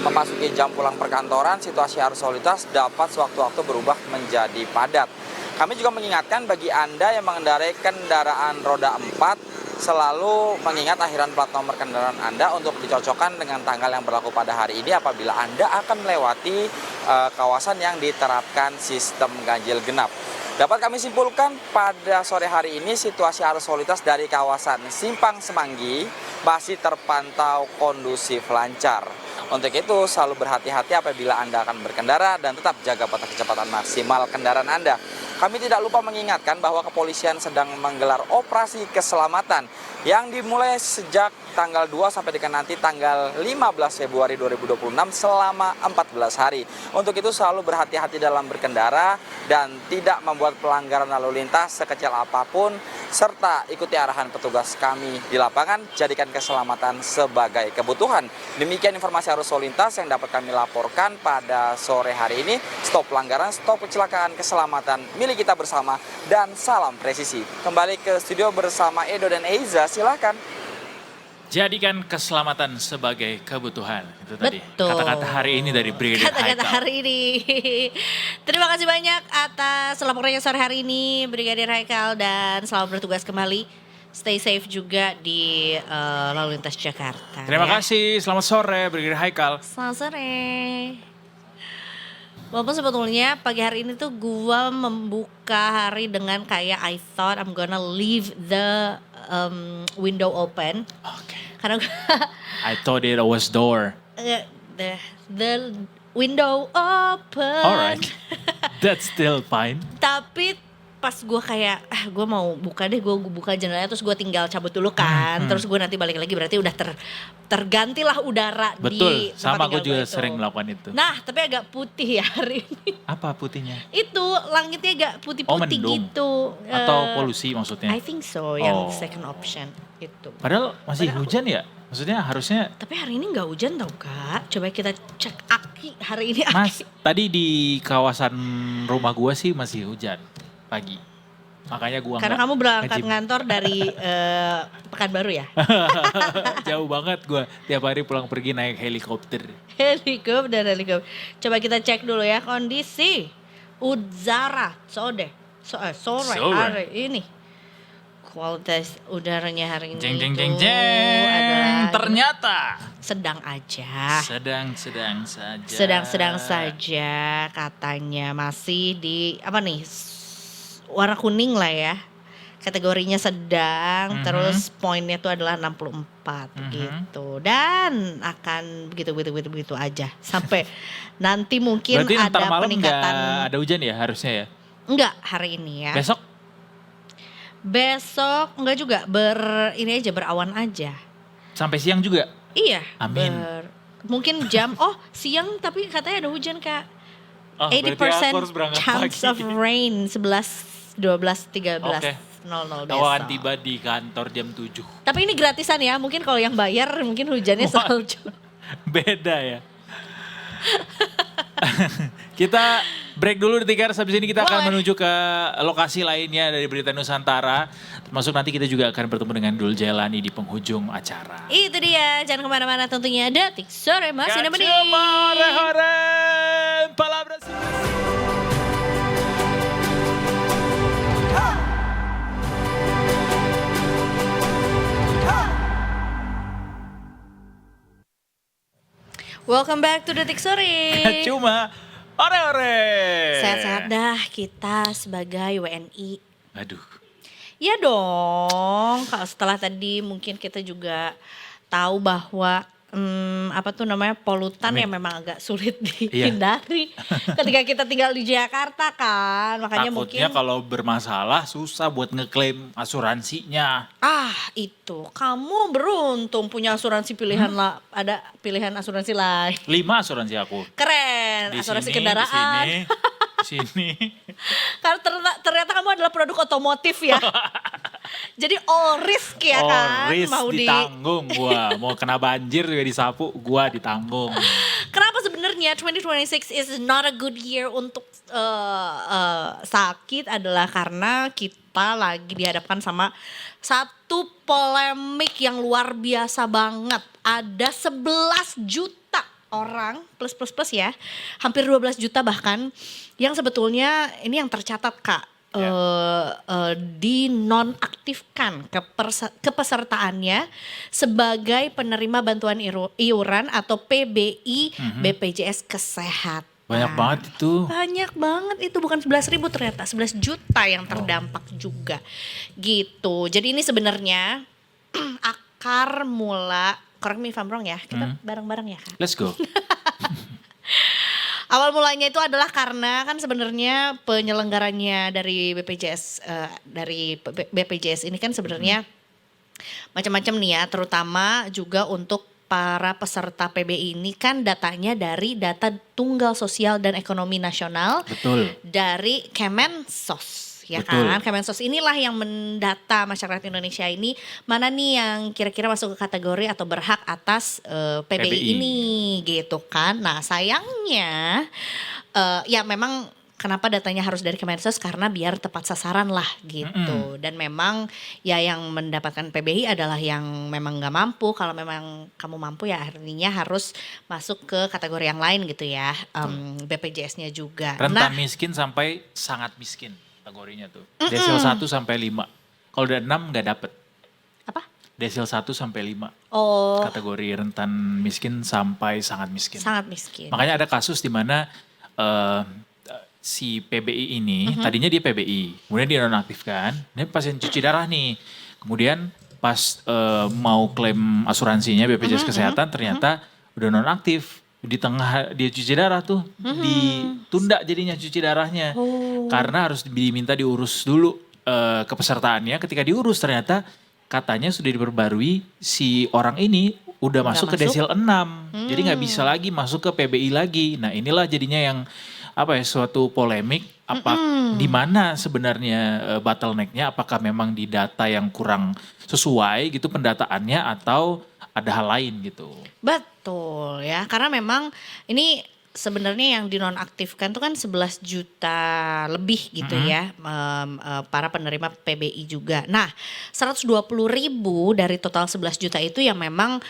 S5: memasuki jam pulang perkantoran, situasi arus lalu lintas dapat sewaktu-waktu berubah menjadi padat. Kami juga mengingatkan bagi Anda yang mengendarai kendaraan roda 4, selalu mengingat akhiran plat nomor kendaraan Anda untuk dicocokkan dengan tanggal yang berlaku pada hari ini apabila Anda akan melewati kawasan yang diterapkan sistem ganjil genap. Dapat kami simpulkan pada sore hari ini situasi arus lalu lintas dari kawasan Simpang Semanggi masih terpantau kondusif lancar. Untuk itu selalu berhati-hati apabila Anda akan berkendara dan tetap jaga batas kecepatan maksimal kendaraan Anda. Kami tidak lupa mengingatkan bahwa kepolisian sedang menggelar operasi keselamatan yang dimulai sejak tanggal 2 sampai dengan nanti tanggal 15 Februari 2026 selama 14 hari. Untuk itu selalu berhati-hati dalam berkendara dan tidak membuat pelanggaran lalu lintas sekecil apapun, serta ikuti arahan petugas kami di lapangan, jadikan keselamatan sebagai kebutuhan. Demikian informasi arus lalu lintas yang dapat kami laporkan pada sore hari ini. Stop pelanggaran, stop kecelakaan, keselamatan milik kita bersama, dan salam presisi. Kembali ke studio bersama Edo dan Eiza, silakan.
S2: Jadikan keselamatan sebagai kebutuhan. Itu tadi
S3: Betul.
S2: kata-kata hari ini dari Brigadir
S3: Kata-kata
S2: Haikal.
S3: hari ini. Terima kasih banyak atas laporannya sore hari ini Brigadir Haikal dan selamat bertugas kembali. Stay safe juga di lalu lintas Jakarta.
S2: Terima
S3: ya.
S2: kasih, selamat sore Brigadir Haikal.
S3: Selamat sore. Walaupun sebetulnya pagi hari ini tuh gua membuka hari dengan kayak I thought I'm gonna leave the window open.
S2: Oke.
S3: Karena
S2: I thought it was door.
S3: the window open.
S2: Alright, that's still fine.
S3: Tapi pas gue kayak gue mau buka deh, gue buka jendelanya terus gue tinggal cabut dulu kan, terus gue nanti balik lagi berarti udah tergantilah udara
S2: Betul,
S3: di tempat
S2: sama gue
S3: tinggal
S2: juga
S3: itu.
S2: sering melakukan itu.
S3: Nah tapi agak putih ya hari ini.
S2: Apa putihnya?
S3: Itu langitnya agak putih-putih
S2: mendung.
S3: gitu.
S2: Atau polusi maksudnya?
S3: I think so, yang
S2: Oh.
S3: second option itu.
S2: Padahal masih hujan ya? Maksudnya harusnya.
S3: Tapi hari ini nggak hujan tau Kak. Coba kita cek Aki hari ini.
S2: Mas,
S3: Aki.
S2: tadi di kawasan rumah gua sih masih hujan pagi. Makanya gua
S3: Karena
S2: nggak
S3: kamu berangkat
S2: nge-gym.
S3: ngantor dari Pekanbaru ya?
S2: Jauh banget gua tiap hari pulang pergi naik helikopter.
S3: Helikopter. Coba kita cek dulu ya kondisi udara sore
S2: Sore.
S3: hari ini. Kualitas udaranya hari ini
S2: Jeng jeng
S3: itu
S2: jeng jeng.
S3: adalah
S2: Ternyata
S3: sedang aja.
S2: sedang saja.
S3: Sedang-sedang saja katanya, masih di apa nih? Warna kuning lah ya. Kategorinya sedang, terus poinnya itu adalah 64 gitu. Dan akan begitu aja sampai nanti mungkin
S2: Berarti
S3: ada
S2: ntar malam
S3: peningkatan.
S2: nggak ada hujan ya harusnya ya?
S3: Enggak hari ini ya.
S2: Besok
S3: Besok enggak juga, ini aja berawan aja.
S2: sampai siang juga?
S3: Iya.
S2: Amin.
S3: Mungkin jam siang tapi katanya ada hujan Kak.
S2: Oh, berarti aku harus
S3: 80%
S2: berangkat
S3: chance
S2: pagi.
S3: of rain 11 12.13
S2: Oke.
S3: 00
S2: Aku akan
S3: besok.
S2: tiba di kantor jam 7.
S3: Tapi ini gratisan ya, mungkin kalau yang bayar mungkin hujannya
S2: Wah.
S3: salju.
S2: Beda ya. Kita break dulu Detikers, habis ini kita akan
S3: Boleh.
S2: menuju ke lokasi lainnya dari Berita Nusantara. Termasuk nanti kita juga akan bertemu dengan Dul Jailani di penghujung acara.
S3: Itu dia, jangan kemana-mana tentunya. Detik Sore masih nemenin.
S2: Cuma ore-ore, palabras.
S3: Welcome back to Detik Sore.
S2: Cuma ore-ore.
S3: Sehat-sehat dah kita sebagai WNI.
S2: Aduh.
S3: Ya dong, kalau setelah tadi mungkin kita juga tahu bahwa apa tuh namanya polutan
S2: Amin.
S3: yang memang agak sulit dihindari ketika kita tinggal di Jakarta kan. Makanya
S2: Takutnya
S3: mungkin
S2: kalau bermasalah susah buat ngeklaim asuransinya.
S3: itu kamu beruntung punya asuransi pilihan lah, ada pilihan asuransi lain.
S2: 5 asuransi aku.
S3: Keren,
S2: Di
S3: asuransi
S2: sini,
S3: kendaraan.
S2: Di sini.
S3: Karena ternyata kamu adalah produk otomotif ya. Jadi all risk ya kan.
S2: Risk
S3: Mau
S2: ditanggung gua. Mau kena banjir juga disapu, gua ditanggung.
S3: Kenapa sebenarnya 2026 is not a good year untuk sakit adalah karena kita lagi dihadapkan sama satu polemik yang luar biasa banget. Ada 11 juta orang plus ya, hampir 12 juta bahkan yang sebetulnya ini yang tercatat Kak. Dinonaktifkan kepesertaannya sebagai penerima bantuan iuran atau PBI BPJS Kesehatan.
S2: Banyak banget itu.
S3: Banyak banget itu, bukan 11.000 ternyata, 11 juta yang terdampak juga gitu. Jadi ini sebenarnya akar mula, correct me if I'm wrong ya, kita bareng-bareng ya Kak.
S2: Let's go.
S3: Awal mulanya itu adalah karena kan sebenarnya penyelenggaranya dari BPJS BPJS ini kan sebenarnya macam-macam nih ya, terutama juga untuk para peserta PBI ini kan datanya dari data Tunggal Sosial dan Ekonomi Nasional.
S2: Betul.
S3: Dari Kemensos. Ya
S2: Betul.
S3: kan, Kemensos inilah yang mendata masyarakat Indonesia ini mana nih yang kira-kira masuk ke kategori atau berhak atas PBI
S2: PBI.
S3: ini gitu kan. Nah sayangnya ya memang kenapa datanya harus dari Kemensos karena biar tepat sasaran lah gitu. Dan memang ya yang mendapatkan PBI adalah yang memang gak mampu. Kalau memang kamu mampu ya artinya harus masuk ke kategori yang lain gitu ya. BPJS-nya juga.
S2: Rentan miskin sampai sangat miskin kategorinya tuh. Desil 1 sampai 5. Kalau udah 6 nggak dapet.
S3: Apa?
S2: Desil 1 sampai 5.
S3: Oh,
S2: Kategori rentan miskin sampai sangat miskin.
S3: sangat miskin.
S2: Makanya ada kasus di mana si PBI ini tadinya dia PBI, kemudian dia nonaktifkan. Ini pasien cuci darah nih. Kemudian pas mau klaim asuransinya BPJS Kesehatan ternyata udah nonaktif. Di tengah dia cuci darah tuh ditunda jadinya cuci darahnya. Karena harus diminta diurus dulu kepesertaannya. Ketika diurus ternyata katanya sudah diperbarui si orang ini udah masuk ke desil 6. Jadi nggak bisa lagi masuk ke PBI lagi. Nah inilah jadinya yang suatu polemik di mana sebenarnya bottleneck-nya, apakah memang di data yang kurang sesuai gitu pendataannya atau ada hal lain gitu.
S3: Betul ya, karena memang ini sebenarnya yang dinonaktifkan itu kan 11 juta lebih gitu ya para penerima PBI juga. Nah 120.000 dari total 11 juta itu yang memang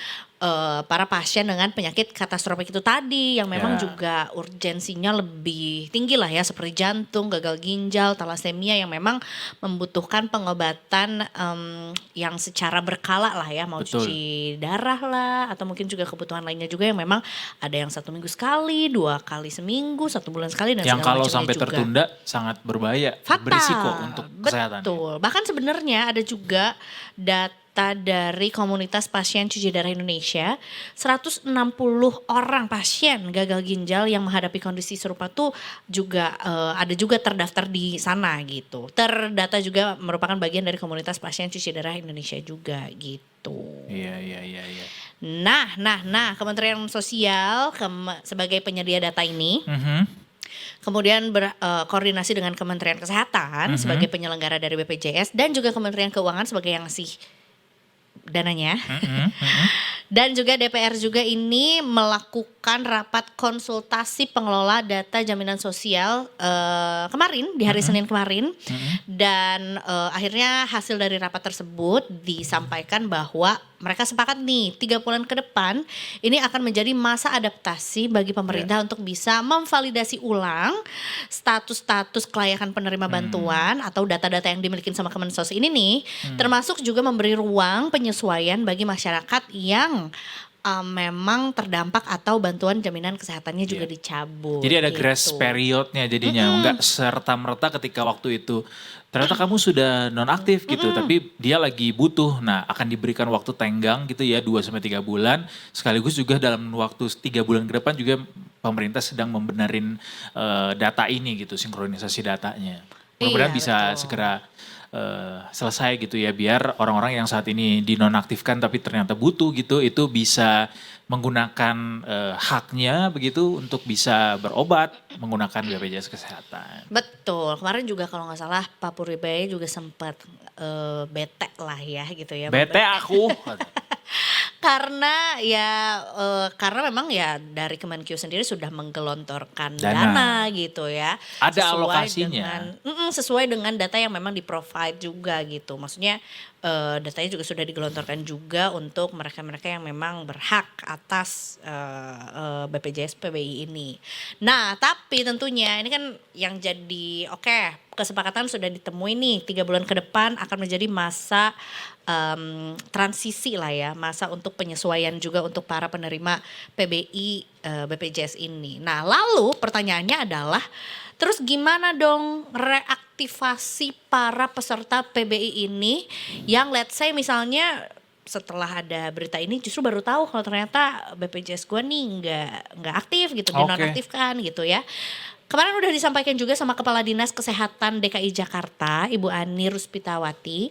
S3: para pasien dengan penyakit katastropik itu tadi yang memang juga urgensinya lebih tinggi lah ya, seperti jantung, gagal ginjal, talasemia yang memang membutuhkan pengobatan yang secara berkala lah ya, mau
S2: Betul.
S3: cuci darah lah atau mungkin juga kebutuhan lainnya juga yang memang ada yang 1 minggu sekali, 2 kali seminggu, 1 bulan sekali dan
S2: Yang
S3: segala
S2: kalau
S3: macamnya
S2: sampai
S3: juga.
S2: tertunda sangat berbahaya,
S3: Fatal.
S2: berisiko untuk kesehatan.
S3: Betul. Bahkan sebenarnya ada juga data dari komunitas pasien cuci darah Indonesia, 160 orang pasien gagal ginjal yang menghadapi kondisi serupa tuh juga ada juga terdaftar di sana gitu. Terdata juga merupakan bagian dari komunitas pasien cuci darah Indonesia juga gitu.
S2: Iya.
S3: Nah, Kementerian Sosial sebagai penyedia data ini kemudian koordinasi dengan Kementerian Kesehatan sebagai penyelenggara dari BPJS dan juga Kementerian Keuangan sebagai yang ngasih dananya. Dan juga DPR juga ini melakukan rapat konsultasi pengelola data jaminan sosial kemarin di hari Senin kemarin. Dan akhirnya hasil dari rapat tersebut disampaikan bahwa mereka sepakat nih 3 bulan ke depan ini akan menjadi masa adaptasi bagi pemerintah untuk bisa memvalidasi ulang status-status kelayakan penerima bantuan atau data-data yang dimiliki sama Kemensos ini nih, termasuk juga memberi ruang penyesuaian bagi masyarakat yang memang terdampak atau bantuan jaminan kesehatannya juga dicabut.
S2: Jadi ada
S3: gitu.
S2: grace periodnya jadinya, enggak serta-merta ketika waktu itu ternyata kamu sudah nonaktif gitu, tapi dia lagi butuh. Nah, akan diberikan waktu tenggang gitu ya 2-3 bulan. Sekaligus juga dalam waktu 3 bulan ke depan juga pemerintah sedang membenarin data ini gitu, sinkronisasi datanya. Mudah-mudahan bisa
S3: betul.
S2: segera selesai gitu ya, biar orang-orang yang saat ini dinonaktifkan tapi ternyata butuh gitu, itu bisa menggunakan haknya begitu untuk bisa berobat menggunakan BPJS Kesehatan.
S3: Betul, kemarin juga kalau nggak salah Pak Puribaya juga sempat bete lah ya gitu ya.
S2: Bete aku.
S3: Karena karena memang ya dari Kemenkyu sendiri sudah menggelontorkan
S2: Dana.
S3: dana gitu ya.
S2: Ada alokasinya.
S3: Sesuai dengan data yang memang di-provide juga gitu. Maksudnya datanya juga sudah digelontorkan juga untuk mereka-mereka yang memang berhak atas BPJS PBI ini. Nah, tapi tentunya ini kan yang jadi kesepakatan sudah ditemui nih 3 bulan ke depan akan menjadi masa transisi lah ya, masa untuk penyesuaian juga untuk para penerima PBI BPJS ini. Nah, lalu pertanyaannya adalah terus gimana dong reaktivasi para peserta PBI ini yang let's say misalnya setelah ada berita ini justru baru tahu kalau ternyata BPJS gue nih nggak aktif gitu, dinonaktifkan gitu ya. Kemarin udah disampaikan juga sama Kepala Dinas Kesehatan DKI Jakarta, Ibu Ani Ruspitawati,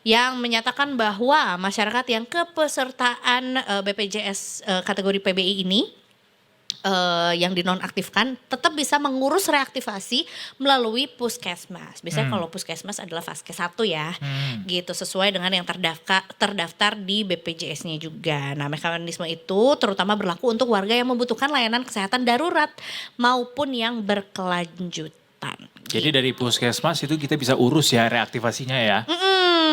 S3: yang menyatakan bahwa masyarakat yang kepesertaan BPJS kategori PBI ini yang dinonaktifkan tetap bisa mengurus reaktivasi melalui puskesmas. Biasanya kalau puskesmas adalah Vaskes 1 ya, gitu sesuai dengan yang terdaftar di BPJS-nya juga. Nah, mekanisme itu terutama berlaku untuk warga yang membutuhkan layanan kesehatan darurat maupun yang berkelanjutan.
S2: Jadi dari puskesmas itu kita bisa urus ya reaktivasinya ya.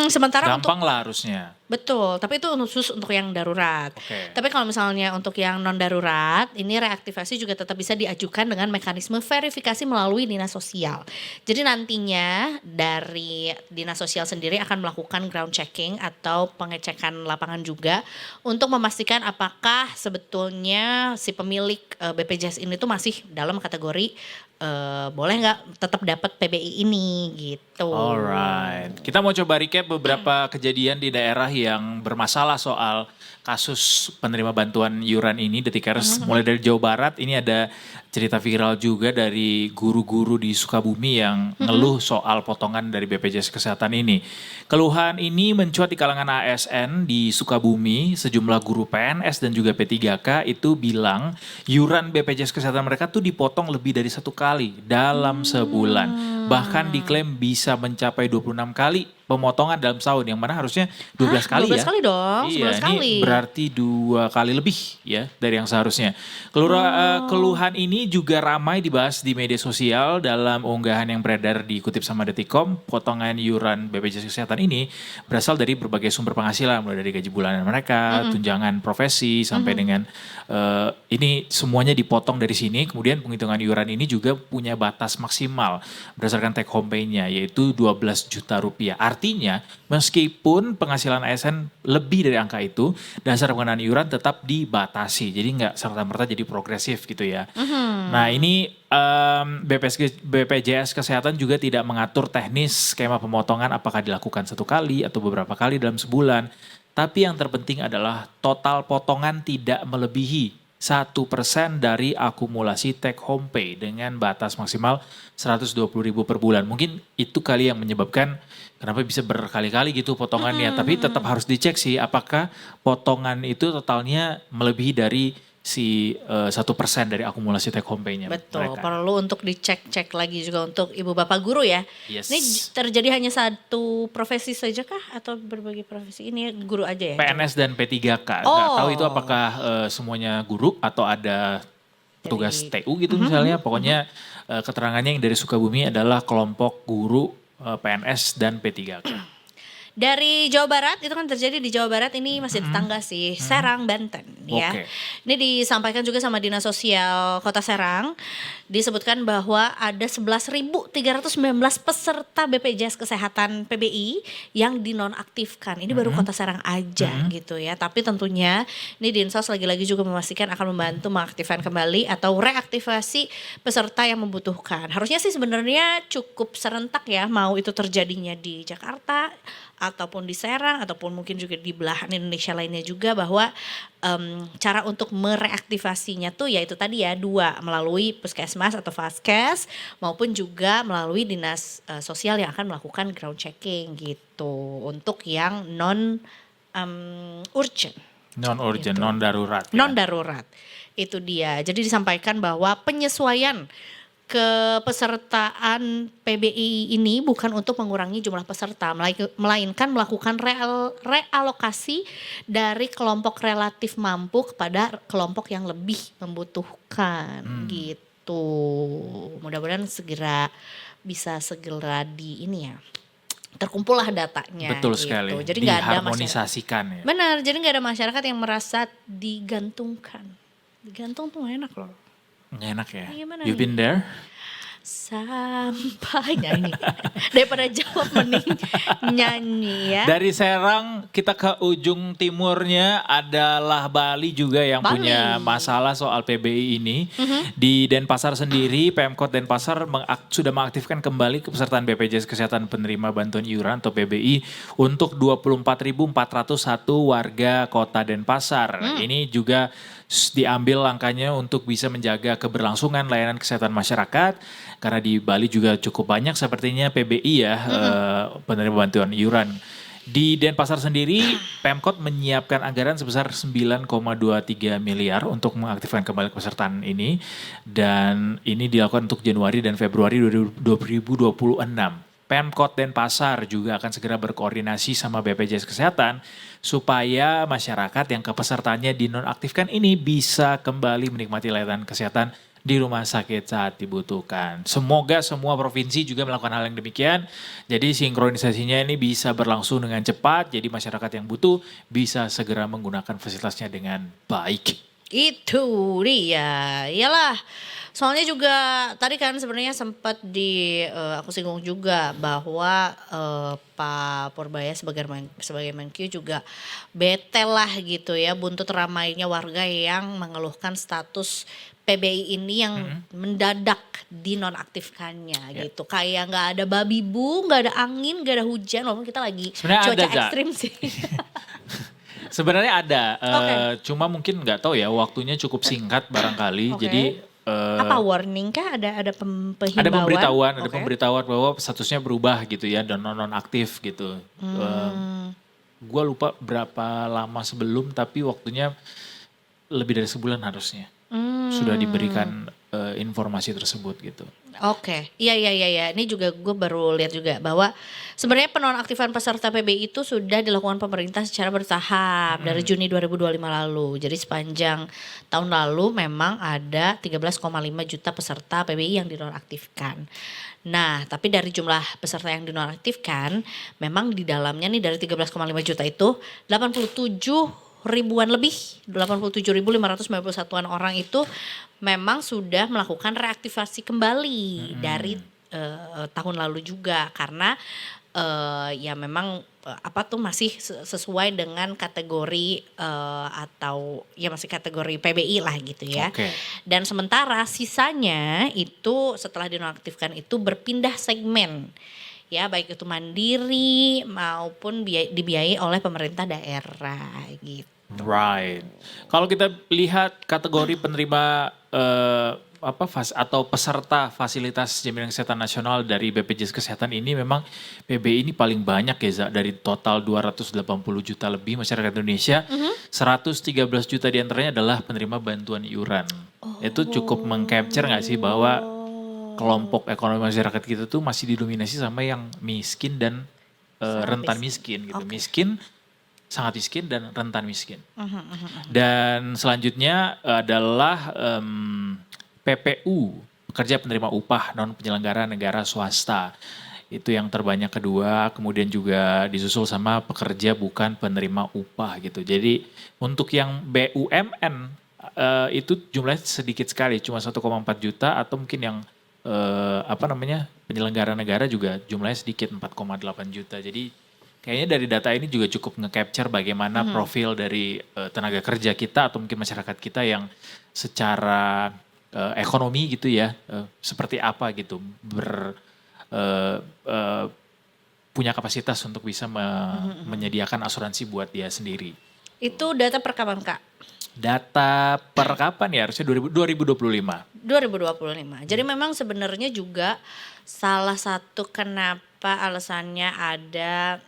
S3: Sementara
S2: Gampang lah harusnya.
S3: Betul, tapi itu khusus untuk yang darurat.
S2: Oke.
S3: Tapi kalau misalnya untuk yang non darurat, ini reaktivasi juga tetap bisa diajukan dengan mekanisme verifikasi melalui Dinas Sosial. Jadi nantinya dari Dinas Sosial sendiri akan melakukan ground checking atau pengecekan lapangan juga untuk memastikan apakah sebetulnya si pemilik BPJS ini tuh masih dalam kategori boleh nggak tetap dapat PBI ini gitu.
S2: Alright, kita mau coba recap beberapa kejadian di daerah yang bermasalah soal kasus penerima bantuan iuran ini, Detikers. Mulai dari Jawa Barat, ini ada cerita viral juga dari guru-guru di Sukabumi yang ngeluh soal potongan dari BPJS Kesehatan ini. Keluhan ini mencuat di kalangan ASN di Sukabumi, sejumlah guru PNS dan juga P3K itu bilang iuran BPJS Kesehatan mereka tuh dipotong lebih dari 1 kali dalam sebulan. Bahkan diklaim bisa mencapai 26 kali pemotongan dalam setahun, yang mana harusnya 12 kali
S3: 12
S2: ya.
S3: kali dong,
S2: Iya,
S3: 11 kali.
S2: ini berarti 2 kali lebih ya dari yang seharusnya. Keluhan ini juga ramai dibahas di media sosial dalam unggahan yang beredar dikutip sama Detikcom. Potongan iuran BPJS Kesehatan ini berasal dari berbagai sumber penghasilan, mulai dari gaji bulanan mereka, tunjangan profesi, sampai dengan ini semuanya dipotong dari sini. Kemudian penghitungan iuran ini juga punya batas maksimal berdasarkan take home pay-nya, yaitu 12 juta rupiah. Artinya meskipun penghasilan ASN lebih dari angka itu, dasar pengenaan iuran tetap dibatasi. Jadi nggak serta-merta jadi progresif gitu ya. Nah ini BPJS Kesehatan juga tidak mengatur teknis skema pemotongan apakah dilakukan 1 kali atau beberapa kali dalam sebulan. Tapi yang terpenting adalah total potongan tidak melebihi 1% dari akumulasi take home pay dengan batas maksimal 120.000 per bulan. Mungkin itu kali yang menyebabkan kenapa bisa berkali-kali gitu potongannya. Tapi tetap harus dicek sih apakah potongan itu totalnya melebihi dari si 1% dari akumulasi take home pay-nya
S3: Betul,
S2: mereka.
S3: perlu untuk dicek-cek lagi juga untuk ibu bapak guru ya.
S2: Yes.
S3: Ini terjadi hanya satu profesi saja kah atau berbagai profesi? Ini guru aja ya?
S2: PNS dan P3K. Nggak
S3: Oh.
S2: tahu itu apakah semuanya guru atau ada petugas
S3: Dari-
S2: TU gitu misalnya. Pokoknya keterangannya yang dari Sukabumi adalah kelompok guru PNS dan P3K.
S3: Dari Jawa Barat, itu kan terjadi di Jawa Barat, ini masih tetangga sih, Serang, Banten ya.
S2: Oke.
S3: Ini disampaikan juga sama Dinas Sosial Kota Serang, disebutkan bahwa ada 11.319 peserta BPJS Kesehatan PBI yang dinonaktifkan. Ini baru Kota Serang aja gitu ya. Tapi tentunya ini Dinsos lagi-lagi juga memastikan akan membantu mengaktifkan kembali atau reaktivasi peserta yang membutuhkan. Harusnya sih sebenarnya cukup serentak ya, mau itu terjadinya di Jakarta ataupun di Serang ataupun mungkin juga di belahan Indonesia lainnya juga, bahwa cara untuk mereaktivasinya tuh ya itu tadi ya, 2 melalui puskesmas atau vaskes maupun juga melalui dinas sosial yang akan melakukan ground checking gitu untuk yang non urgent.
S2: Non urgent,
S3: Gitu.
S2: non darurat.
S3: Non darurat. Itu dia. Jadi disampaikan bahwa penyesuaian kepesertaan PBI ini bukan untuk mengurangi jumlah peserta, melainkan melakukan realokasi dari kelompok relatif mampu kepada kelompok yang lebih membutuhkan gitu. Mudah-mudahan bisa segera di ini ya, terkumpullah datanya.
S2: Betul
S3: gitu.
S2: sekali.
S3: Jadi nggak ada masyarakat.
S2: Diharmonisasikan ya.
S3: Benar, jadi nggak ada masyarakat yang merasa digantungkan. Digantung tuh gak enak loh.
S2: Nggak enak ya.
S3: Gimana
S2: You've
S3: nih?
S2: been there?
S3: Sampai nyanyi. Daripada jawab mending nyanyi ya.
S2: Dari Serang kita ke ujung timurnya adalah Bali juga yang
S3: Bali.
S2: punya masalah soal PBI ini. Di Denpasar sendiri, Pemkot Denpasar sudah mengaktifkan kembali kepesertaan BPJS Kesehatan Penerima Bantuan Iuran atau PBI untuk 24.401 warga kota Denpasar. Ini juga diambil langkahnya untuk bisa menjaga keberlangsungan layanan kesehatan masyarakat. Karena di Bali juga cukup banyak sepertinya PBI ya, penerima bantuan iuran. Di Denpasar sendiri, Pemkot menyiapkan anggaran sebesar 9,23 miliar untuk mengaktifkan kembali kepesertaan ini. Dan ini dilakukan untuk Januari dan Februari 2026. Pemkot Denpasar juga akan segera berkoordinasi sama BPJS Kesehatan supaya masyarakat yang kepesertaannya dinonaktifkan ini bisa kembali menikmati layanan kesehatan di rumah sakit saat dibutuhkan. Semoga semua provinsi juga melakukan hal yang demikian. Jadi sinkronisasinya ini bisa berlangsung dengan cepat. Jadi masyarakat yang butuh bisa segera menggunakan fasilitasnya dengan baik.
S3: Itu dia. Iyalah. Soalnya juga tadi kan sebenarnya sempat aku singgung juga bahwa Pak Purbaya sebagai Menkyu juga bete lah gitu ya, buntut ramainya warga yang mengeluhkan status PBI ini yang mendadak dinonaktifkannya gitu. Kayak nggak ada babi bu, nggak ada angin, nggak ada hujan, walaupun kita lagi
S2: Sebenarnya
S3: cuaca
S2: ada, Za.
S3: ekstrim sih.
S2: Sebenarnya ada,
S3: Oke.
S2: cuma mungkin nggak tahu ya waktunya cukup singkat barangkali.
S3: Oke.
S2: Jadi
S3: Apa warning kah? Ada penghimbauan?
S2: ada pemberitahuan, ada
S3: Oke.
S2: pemberitahuan bahwa statusnya berubah gitu ya dan non-aktif gitu. Gua lupa berapa lama sebelum, tapi waktunya lebih dari sebulan harusnya sudah diberikan informasi tersebut gitu.
S3: Oke, iya. Ini juga gue baru lihat juga bahwa sebenarnya penonaktifan peserta PBI itu sudah dilakukan pemerintah secara bertahap dari Juni 2025 lalu. Jadi sepanjang tahun lalu memang ada 13,5 juta peserta PBI yang dinonaktifkan. Nah, tapi dari jumlah peserta yang dinonaktifkan, memang di dalamnya nih dari 13,5 juta itu 87 ribuan lebih, 87.591 orang itu memang sudah melakukan reaktivasi kembali dari tahun lalu juga, karena ya memang masih sesuai dengan kategori atau ya masih kategori PBI lah gitu ya.
S2: Oke.
S3: Dan sementara sisanya itu setelah dinonaktifkan itu berpindah segmen. Ya baik itu mandiri maupun dibiayai oleh pemerintah daerah gitu.
S2: Right. Kalau kita lihat kategori penerima atau peserta fasilitas jaminan kesehatan nasional dari BPJS Kesehatan ini memang PBI ini paling banyak ya Za, dari total 280 juta lebih masyarakat Indonesia, 113 juta diantaranya adalah penerima bantuan iuran. Itu cukup meng-capture nggak sih bahwa kelompok ekonomi masyarakat kita tuh masih didominasi sama yang miskin dan rentan miskin gitu. Miskin, sangat miskin dan rentan miskin. Dan selanjutnya adalah PPU, pekerja penerima upah non penyelenggara negara swasta. Itu yang terbanyak kedua, kemudian juga disusul sama pekerja bukan penerima upah gitu. Jadi untuk yang BUMN itu jumlahnya sedikit sekali, cuma 1,4 juta atau mungkin yang penyelenggara negara juga jumlahnya sedikit 4,8 juta. Jadi kayaknya dari data ini juga cukup nge-capture bagaimana profil dari tenaga kerja kita atau mungkin masyarakat kita yang secara ekonomi gitu ya, seperti apa gitu, punya kapasitas untuk bisa menyediakan asuransi buat dia sendiri.
S3: Itu data per kapan Kak?
S2: Data per kapan ya? Harusnya 2025.
S3: 2025. Jadi memang sebenarnya juga salah satu kenapa alasannya ada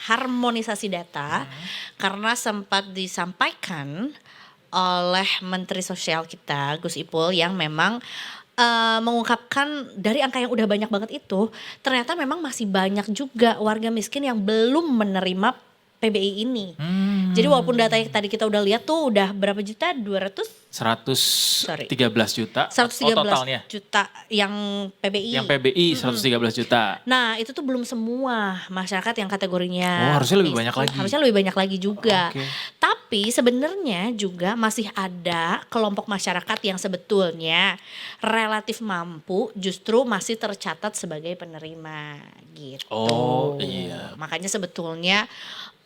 S3: harmonisasi data karena sempat disampaikan oleh Menteri Sosial kita Gus Ipul yang memang mengungkapkan dari angka yang udah banyak banget itu ternyata memang masih banyak juga warga miskin yang belum menerima PBI ini. Jadi walaupun data yang tadi kita udah lihat tuh udah berapa juta?
S2: 113 juta.
S3: 113
S2: totalnya.
S3: juta yang PBI.
S2: Yang PBI 113 juta.
S3: Nah itu tuh belum semua masyarakat yang kategorinya.
S2: Harusnya lebih banyak lagi.
S3: Harusnya lebih banyak lagi juga.
S2: Okay.
S3: Tapi sebenarnya juga masih ada kelompok masyarakat yang sebetulnya relatif mampu justru masih tercatat sebagai penerima gitu.
S2: Oh iya.
S3: Makanya sebetulnya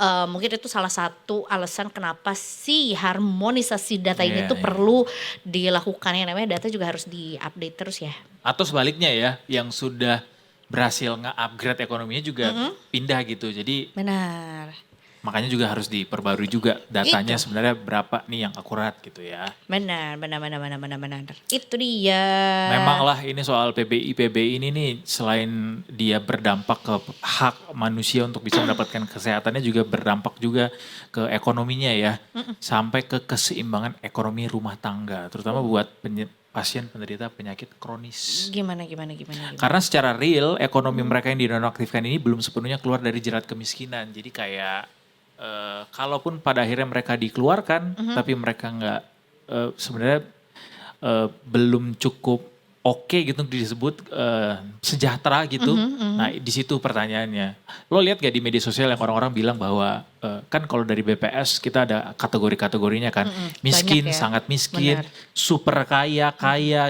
S3: mungkin itu salah satu alasan kenapa sih harmonisasi data ini tuh perlu dilakukan. Yang namanya data juga harus diupdate terus ya.
S2: Atau sebaliknya ya, yang sudah berhasil nge-upgrade ekonominya juga pindah gitu. Jadi
S3: benar.
S2: makanya juga harus diperbarui juga datanya sebenarnya berapa nih yang akurat gitu ya.
S3: Benar. Itu dia.
S2: Memanglah ini soal PBI ini nih selain dia berdampak ke hak manusia untuk bisa mendapatkan kesehatannya juga berdampak juga ke ekonominya ya. Sampai ke keseimbangan ekonomi rumah tangga terutama buat pasien penderita penyakit kronis.
S3: Gimana?
S2: Karena secara real ekonomi mereka yang dinonaktifkan ini belum sepenuhnya keluar dari jerat kemiskinan. Jadi kayak kalaupun pada akhirnya mereka dikeluarkan, tapi mereka nggak sebenarnya belum cukup oke gitu disebut sejahtera gitu. Nah di situ pertanyaannya. Lo lihat gak di media sosial yang orang-orang bilang bahwa kan kalau dari BPS kita ada kategori-kategorinya kan. Miskin,
S3: ya.
S2: sangat miskin,
S3: Benar.
S2: super kaya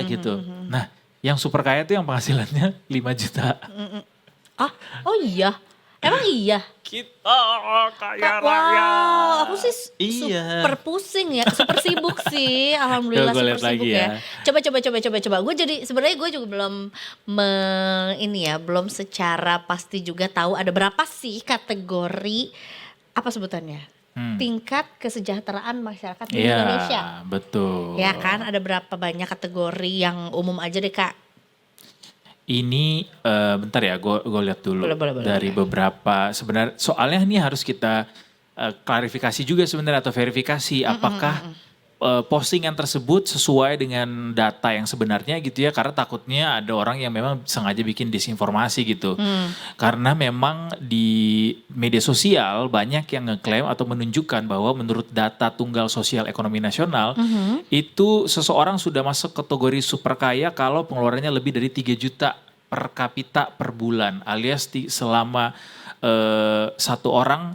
S2: gitu. Nah yang super kaya itu yang penghasilannya 5 juta.
S3: Oh iya. Emang iya?
S2: Kita kaya
S3: Wow, aku sih
S2: Iya.
S3: super pusing ya, super sibuk sih. Alhamdulillah
S2: Coba
S3: super
S2: lihat
S3: sibuk
S2: lagi
S3: ya.
S2: ya.
S3: Coba. Gue jadi sebenarnya gue juga belum secara pasti juga tahu ada berapa sih kategori apa sebutannya? Tingkat kesejahteraan masyarakat di Indonesia.
S2: Iya, betul.
S3: Ya kan, ada berapa banyak kategori yang umum aja deh Kak.
S2: Ini bentar ya, gue lihat dulu
S3: Boleh.
S2: dari beberapa sebenarnya soalnya ini harus kita klarifikasi juga sebenarnya atau verifikasi apakah postingan tersebut sesuai dengan data yang sebenarnya gitu ya karena takutnya ada orang yang memang sengaja bikin disinformasi gitu. Karena memang di media sosial banyak yang ngeklaim atau menunjukkan bahwa menurut data Tunggal Sosial Ekonomi Nasional itu seseorang sudah masuk kategori super kaya kalau pengeluarannya lebih dari 3 juta per kapita per bulan alias selama satu orang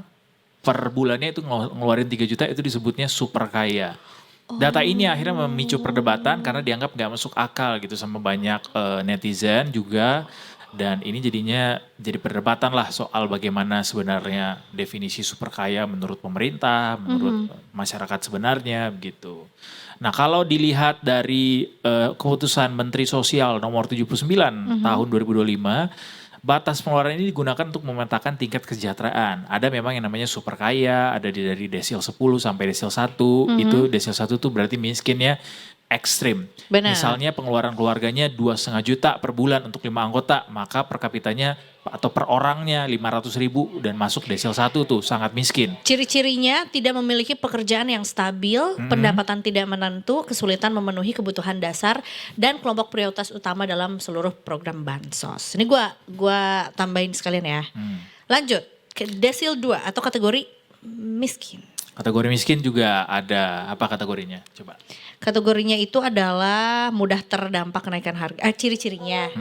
S2: per bulannya itu ngeluarin 3 juta itu disebutnya super kaya. Data ini akhirnya memicu perdebatan karena dianggap nggak masuk akal gitu sama banyak netizen juga. Dan ini jadinya jadi perdebatan lah soal bagaimana sebenarnya definisi super kaya menurut pemerintah, menurut masyarakat sebenarnya gitu. Nah kalau dilihat dari keputusan Menteri Sosial nomor 79 tahun 2025, batas pengeluaran ini digunakan untuk memetakan tingkat kesejahteraan. Ada memang yang namanya super kaya, ada dari desil 10 sampai desil 1. Itu desil 1 tuh berarti miskin ya. ekstrim.
S3: Benar.
S2: Misalnya pengeluaran keluarganya 2,5 juta per bulan untuk 5 anggota, maka per kapitanya atau per orangnya 500.000 dan masuk desil 1 tuh sangat miskin.
S3: Ciri-cirinya tidak memiliki pekerjaan yang stabil, pendapatan tidak menentu, kesulitan memenuhi kebutuhan dasar, dan kelompok prioritas utama dalam seluruh program bansos. Ini gua tambahin sekalian ya. Lanjut ke desil 2 atau kategori miskin.
S2: Kategori miskin juga ada, apa kategorinya? Coba.
S3: Kategorinya itu adalah mudah terdampak kenaikan harga. Ciri-cirinya.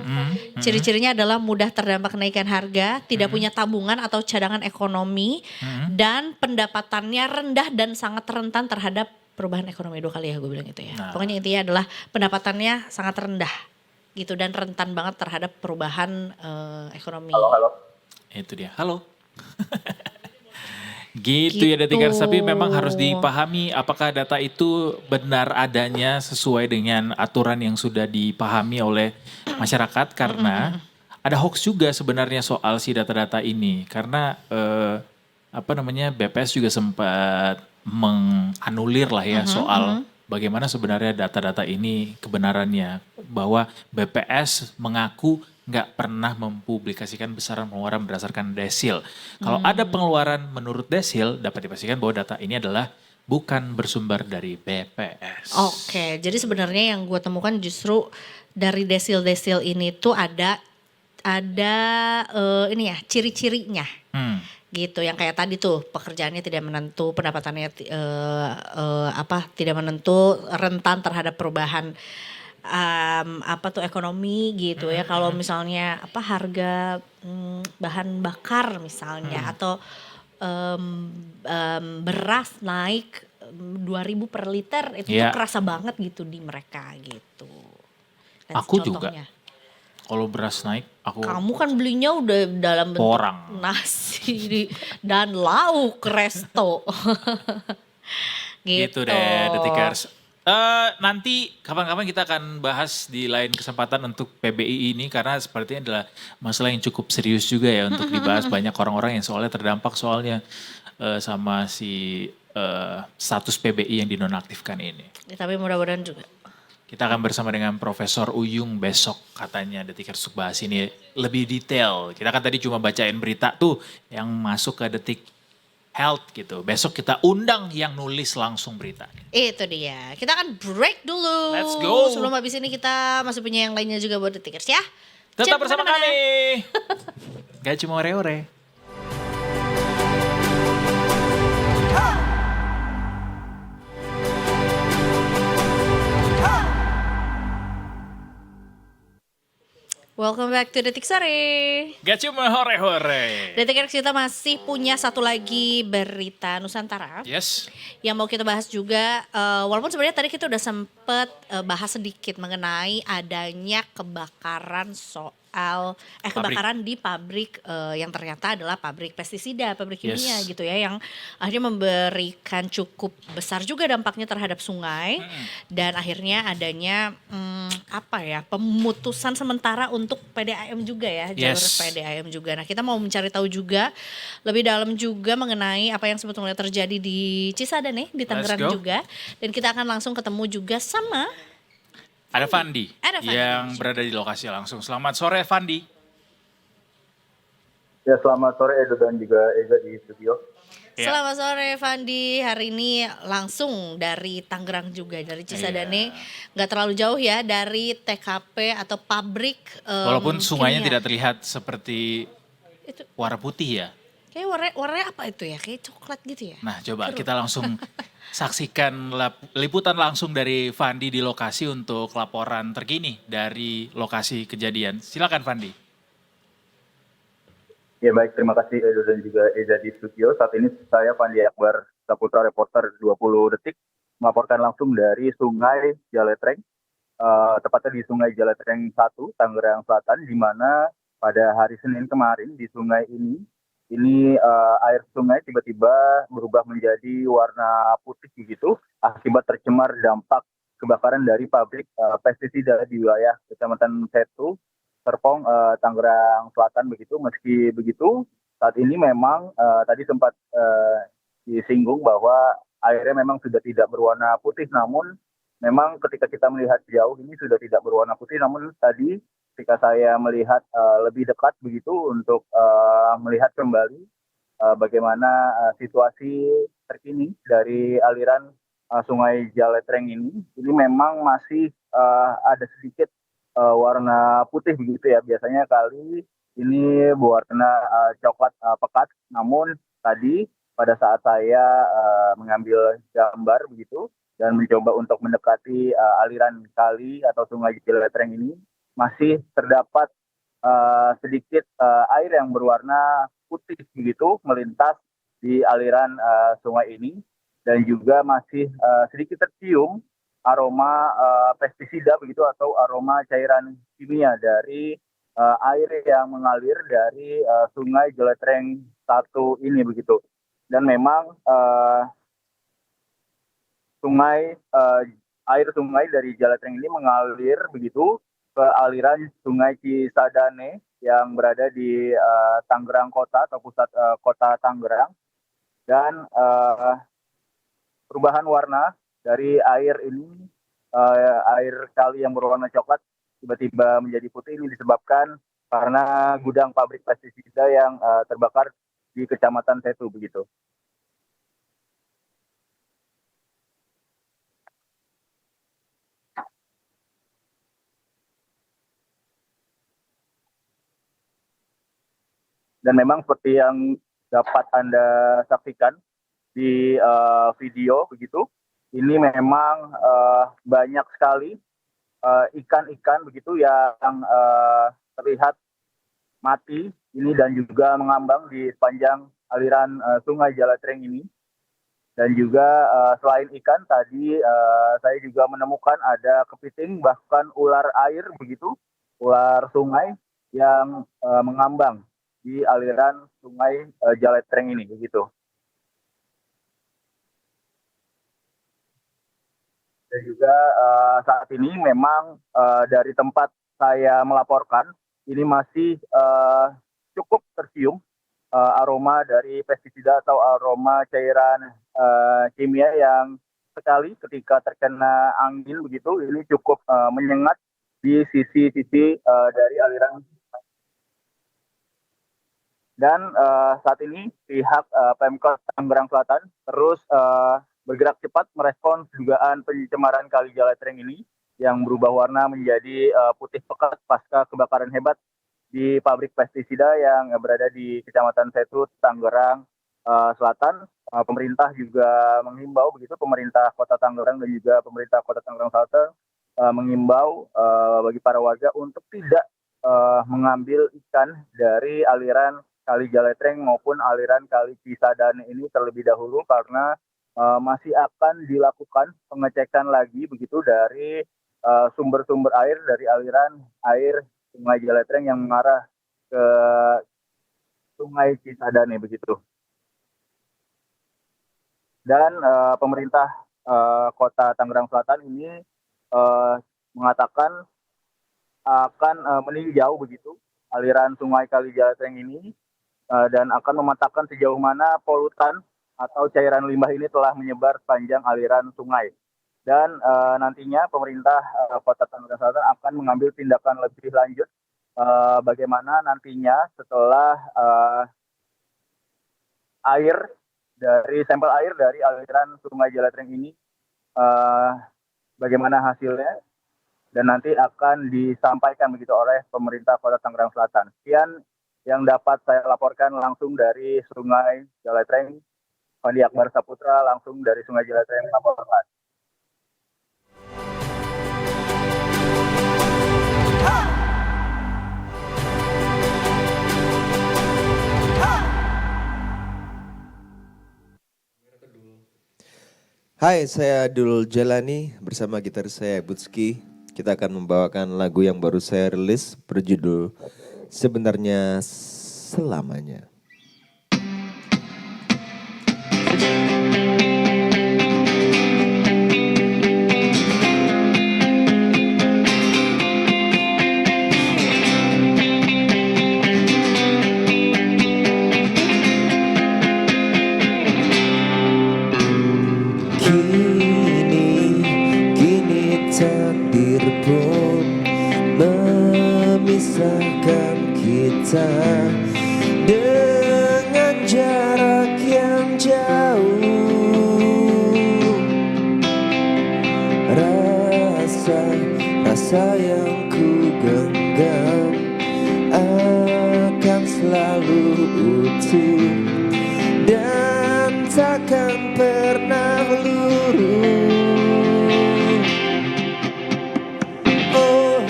S3: Ciri-cirinya adalah mudah terdampak kenaikan harga, tidak punya tabungan atau cadangan ekonomi, dan pendapatannya rendah dan sangat rentan terhadap perubahan ekonomi. 2 kali ya gue bilang itu ya.
S2: Nah.
S3: Pokoknya intinya adalah pendapatannya sangat rendah gitu dan rentan banget terhadap perubahan ekonomi.
S4: Halo.
S2: Itu dia. Halo. Gitu ya Detikers, tapi memang harus dipahami apakah data itu benar adanya sesuai dengan aturan yang sudah dipahami oleh masyarakat, karena ada hoax juga sebenarnya soal si data-data ini, karena BPS juga sempat menganulir lah ya soal bagaimana sebenarnya data-data ini kebenarannya, bahwa BPS mengaku nggak pernah mempublikasikan besaran pengeluaran berdasarkan desil. Kalau ada pengeluaran menurut desil, dapat dipastikan bahwa data ini adalah bukan bersumber dari BPS.
S3: Oke, jadi sebenarnya yang gue temukan justru dari desil-desil ini tuh ada ini ya ciri-cirinya. Gitu, yang kayak tadi tuh pekerjaannya tidak menentu, pendapatannya tidak menentu, rentan terhadap perubahan ekonomi gitu ya. Kalau misalnya harga bahan bakar misalnya atau beras naik 2.000 per liter itu tuh kerasa banget gitu di mereka gitu. Dan
S2: aku juga kalau beras naik
S3: kamu kan belinya udah dalam bentuk
S2: porang,
S3: nasi dan lauk resto.
S2: gitu deh Detikers. Nanti kapan-kapan kita akan bahas di lain kesempatan untuk PBI ini, karena sepertinya adalah masalah yang cukup serius juga ya untuk dibahas. Banyak orang-orang yang soalnya terdampak soalnya sama si status PBI yang dinonaktifkan ini.
S3: Ya, tapi mudah-mudahan juga.
S2: Kita akan bersama dengan Profesor Uyung besok, katanya Detikers untuk bahas ini lebih detail. Kita kan tadi cuma bacain berita tuh yang masuk ke Detik Health gitu. Besok kita undang yang nulis langsung berita.
S3: Itu dia. Kita akan break dulu.
S2: Let's go.
S3: Sebelum habis ini kita masih punya yang lainnya juga buat Detikers ya.
S2: Tetap
S3: Jangan
S2: bersama
S3: kemana-mana.
S2: kami. Gak cuma ore-ore.
S3: Welcome back to Detik Sore.
S2: Gak cuma hore-hore.
S3: Detikers, kita masih punya satu lagi berita Nusantara.
S2: Yes.
S3: Yang mau kita bahas juga, walaupun sebenarnya tadi kita udah sempet bahas sedikit mengenai adanya kebakaran kebakaran di pabrik yang ternyata adalah pabrik pestisida, pabrik kimia gitu ya, yang akhirnya memberikan cukup besar juga dampaknya terhadap sungai, dan akhirnya adanya pemutusan sementara untuk PDAM juga ya, jalur PDAM juga. Nah, kita mau mencari tahu juga lebih dalam juga mengenai apa yang sebetulnya terjadi di Cisadane di Tangerang juga, dan kita akan langsung ketemu juga sama
S2: Ada Fandi yang
S3: juga
S2: berada di lokasi langsung. Selamat sore Fandi.
S6: Ya, selamat sore Edo dan juga Eza di studio.
S2: Ya.
S3: Selamat sore Fandi, hari ini langsung dari Tangerang juga, dari Cisadane, nggak terlalu jauh ya dari TKP atau pabrik.
S2: Walaupun sungainya
S3: kimia.
S2: tidak terlihat seperti
S3: Itu
S2: warna putih ya.
S3: kayak warnanya apa itu ya, kayak coklat gitu ya.
S2: Nah coba kita langsung saksikan liputan langsung dari Fandi di lokasi untuk laporan terkini dari lokasi kejadian. Silakan Fandi.
S6: Ya baik, terima kasih Edo dan juga Eza di studio. Saat ini saya Fandi Akbar, Saputra Reporter 20 Detik, melaporkan langsung dari Sungai Jaletreng, tepatnya di Sungai Jaletreng 1, Tangerang Selatan, di mana pada hari Senin kemarin di sungai ini air sungai tiba-tiba berubah menjadi warna putih begitu akibat tercemar dampak kebakaran dari pabrik pestisida di wilayah Kecamatan Setu, Serpong, Tangerang Selatan begitu. Meski begitu, saat ini memang tadi sempat disinggung bahwa airnya memang sudah tidak berwarna putih, namun memang ketika kita melihat jauh ini sudah tidak berwarna putih, namun tadi ketika saya melihat lebih dekat begitu untuk melihat kembali bagaimana situasi terkini dari aliran Sungai Jaletreng ini memang masih ada sedikit warna putih begitu ya. Biasanya kali ini berwarna coklat pekat, namun tadi pada saat saya mengambil gambar begitu dan mencoba untuk mendekati aliran kali atau Sungai Jaletreng ini, masih terdapat sedikit air yang berwarna putih begitu melintas di aliran sungai ini, dan juga masih sedikit tercium aroma pestisida begitu atau aroma cairan kimia dari air yang mengalir dari Sungai Jaletreng 1 ini begitu. Dan memang air sungai dari Jaletreng ini mengalir begitu ke aliran Sungai Cisadane yang berada di Tangerang Kota atau pusat kota Tangerang, dan perubahan warna dari air ini, air kali yang berwarna coklat tiba-tiba menjadi putih ini disebabkan karena gudang pabrik pestisida yang terbakar di Kecamatan Setu begitu. Dan memang seperti yang dapat Anda saksikan di video begitu, ini memang banyak sekali ikan-ikan begitu yang terlihat mati ini dan juga mengambang di sepanjang aliran Sungai Jaletreng ini. Dan juga selain ikan tadi saya juga menemukan ada kepiting bahkan ular air begitu, ular sungai yang mengambang di aliran Sungai Jaletreng ini begitu. Dan juga saat ini memang dari tempat saya melaporkan ini masih cukup tercium aroma dari pestisida atau aroma cairan kimia yang sekali ketika terkena angin begitu ini cukup menyengat di sisi-sisi dari aliran. Dan saat ini pihak Pemkot Tangerang Selatan terus bergerak cepat merespons dugaan pencemaran Kali Jaletreng ini yang berubah warna menjadi putih pekat pasca kebakaran hebat di pabrik pestisida yang berada di Kecamatan Setu, Tangerang Selatan. Pemerintah juga menghimbau begitu, pemerintah Kota Tangerang dan juga pemerintah Kota Tangerang Selatan menghimbau bagi para warga untuk tidak mengambil ikan dari aliran Kali Jaletreng maupun aliran Kali Cisadane ini terlebih dahulu, karena masih akan dilakukan pengecekan lagi begitu dari sumber-sumber air dari aliran air Sungai Jaletreng yang mengarah ke Sungai Cisadane begitu. Dan pemerintah Kota Tangerang Selatan ini mengatakan akan meninjau begitu aliran Sungai Kali Jaletreng ini dan akan memantapkan sejauh mana polutan atau cairan limbah ini telah menyebar sepanjang aliran sungai. Dan nantinya pemerintah Kota Tangerang Selatan akan mengambil tindakan lebih lanjut bagaimana nantinya setelah sampel air dari aliran Sungai Jaletreng ini bagaimana hasilnya, dan nanti akan disampaikan begitu oleh pemerintah Kota Tangerang Selatan. Sekian yang dapat saya laporkan langsung dari Sungai Jaletreng. Fandi Akbar Saputra langsung dari Sungai Jaletreng melaporkan.
S7: Hai, saya Dul Jalani bersama gitaris saya Butski. Kita akan membawakan lagu yang baru saya rilis berjudul Sebenarnya Selamanya. Kini memisahkan kita dengan jarak yang jauh. Rasa yang ku genggam akan selalu utuh dan takkan pernah luruh. Oh,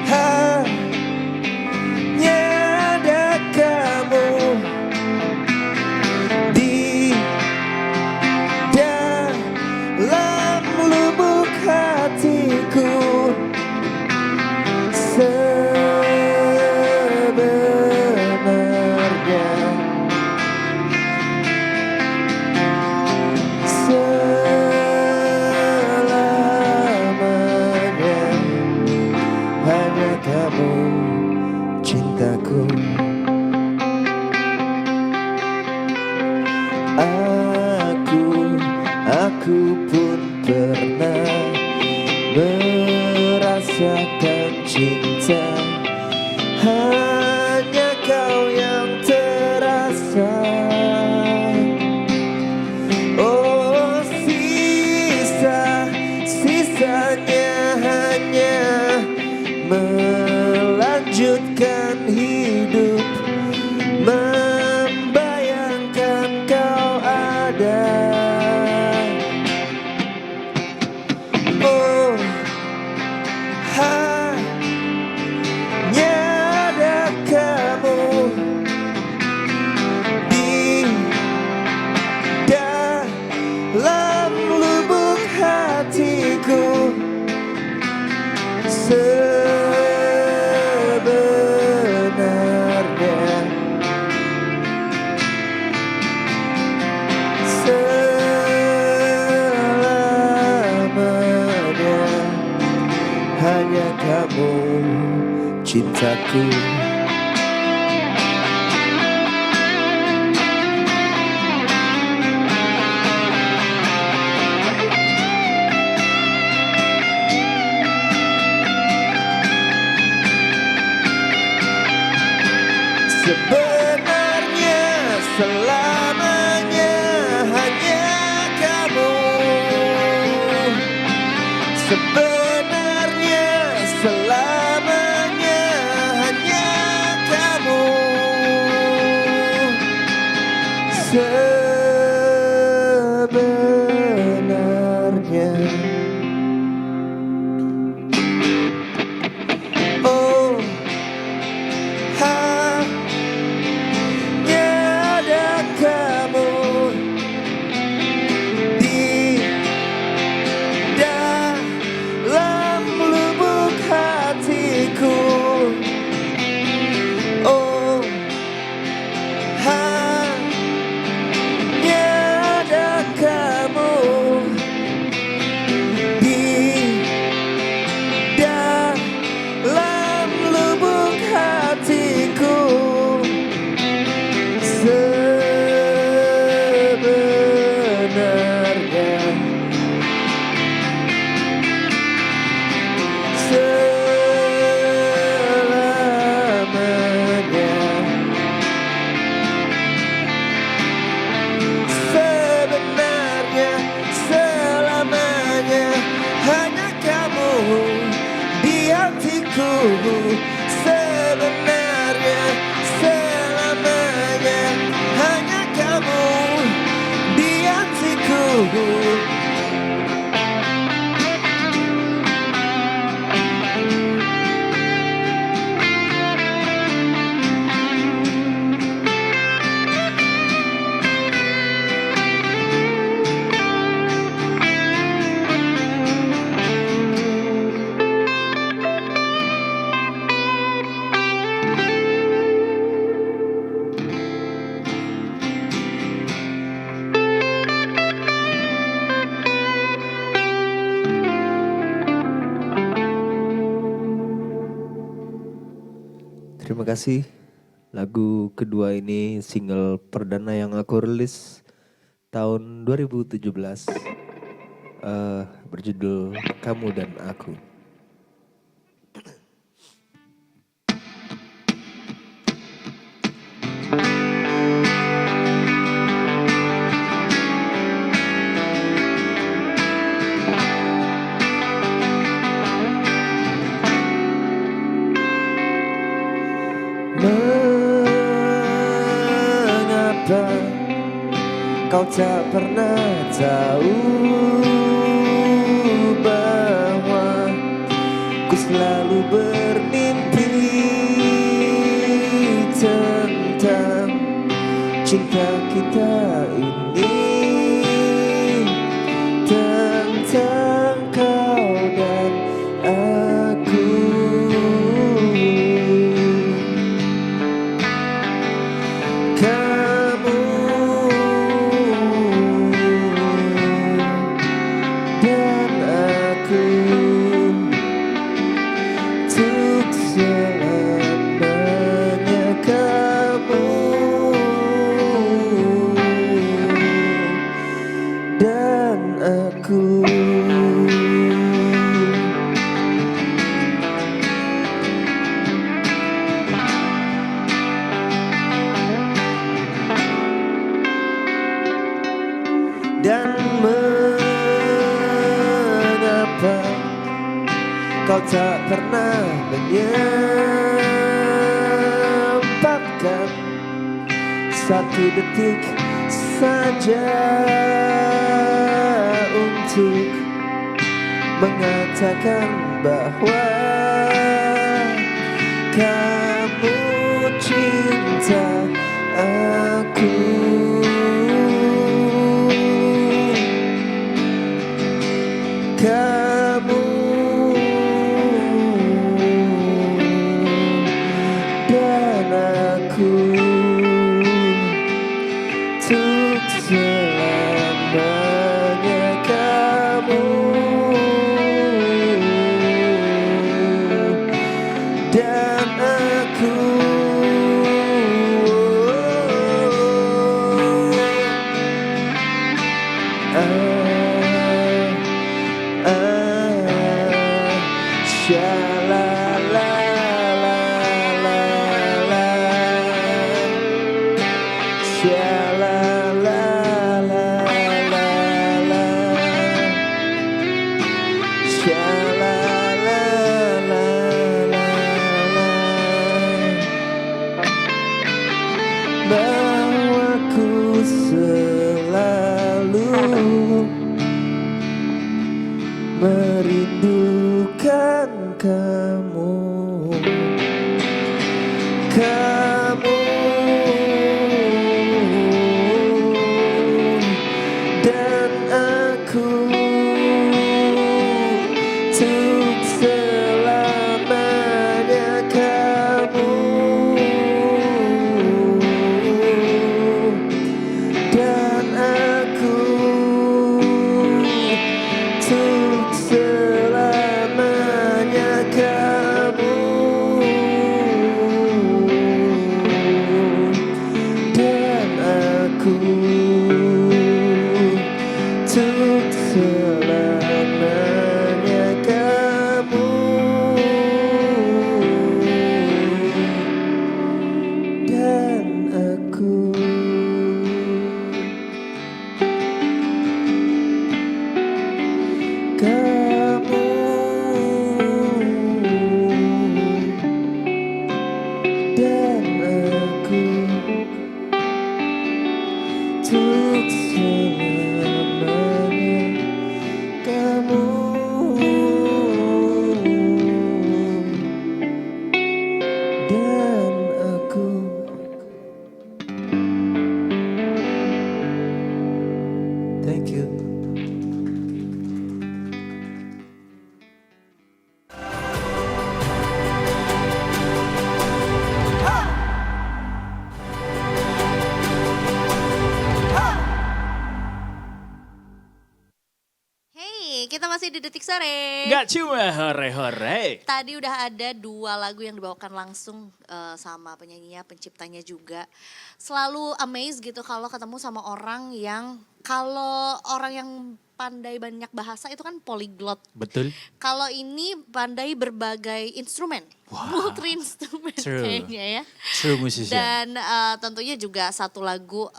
S7: hanya ada kamu di dalam lubuk hatiku. Sebenarnya selamanya hanya kamu cintaku. Aku pun pernah merasakan cinta, hanya kau yang terasa. Oh, sisanya hanya melanjutkan hidup, membayangkan kau ada. Oh, hanya ada kamu di dalam lubuk hatiku. Sebenarnya selamanya hanya kamu cintaku. Sebenarnya selamanya hanya kamu. Sebenarnya selamanya hanya kamu. Sebenarnya oh, hanya ada kamu di dalam lubuk hatiku. Oh, hanya ada kamu di dalam lubuk hatiku. Sebenarnya selamanya sebenarnya selamanya hanya kamu di hatiku. Sebenarnya selamanya hanya kamu di hatiku. Terima kasih. Lagu kedua ini single perdana yang aku rilis tahun 2017. Berjudul Kamu dan Aku. kau tak pernah tahu bahwa ku selalu bermimpi tentang cinta kita ini, tentang kau dan aku. Kamu dan aku untuk selamanya. Kamu dan aku. Dan mengapa kau tak pernah menyempatkan satu detik saja untuk mengatakan bahwa kamu cinta aku. Kamu dan aku untuk selamanya. Kamu dan aku. Bahwa ku selalu merindukan kamu. Kamu dan aku untuk selamanya. Kamu dan aku untuk selamanya. Kamu dan aku untuk selamanya. Kamu dan aku. Kamu dan aku untuk selamanya. Kamu dan aku. Thank you.
S3: Hey, kita masih di Detik Sore.
S2: Gak cuma hore-hore.
S3: Tadi udah ada 2 lagu yang dibawakan langsung sama penyanyinya, penciptanya juga. Selalu amazed gitu kalau ketemu sama orang yang, kalau orang yang pandai banyak bahasa itu kan polyglot.
S2: Betul.
S3: Kalau ini pandai berbagai instrumen, multi instrumen
S2: True.
S3: kayaknya ya.
S2: True musician.
S3: Dan tentunya juga satu lagu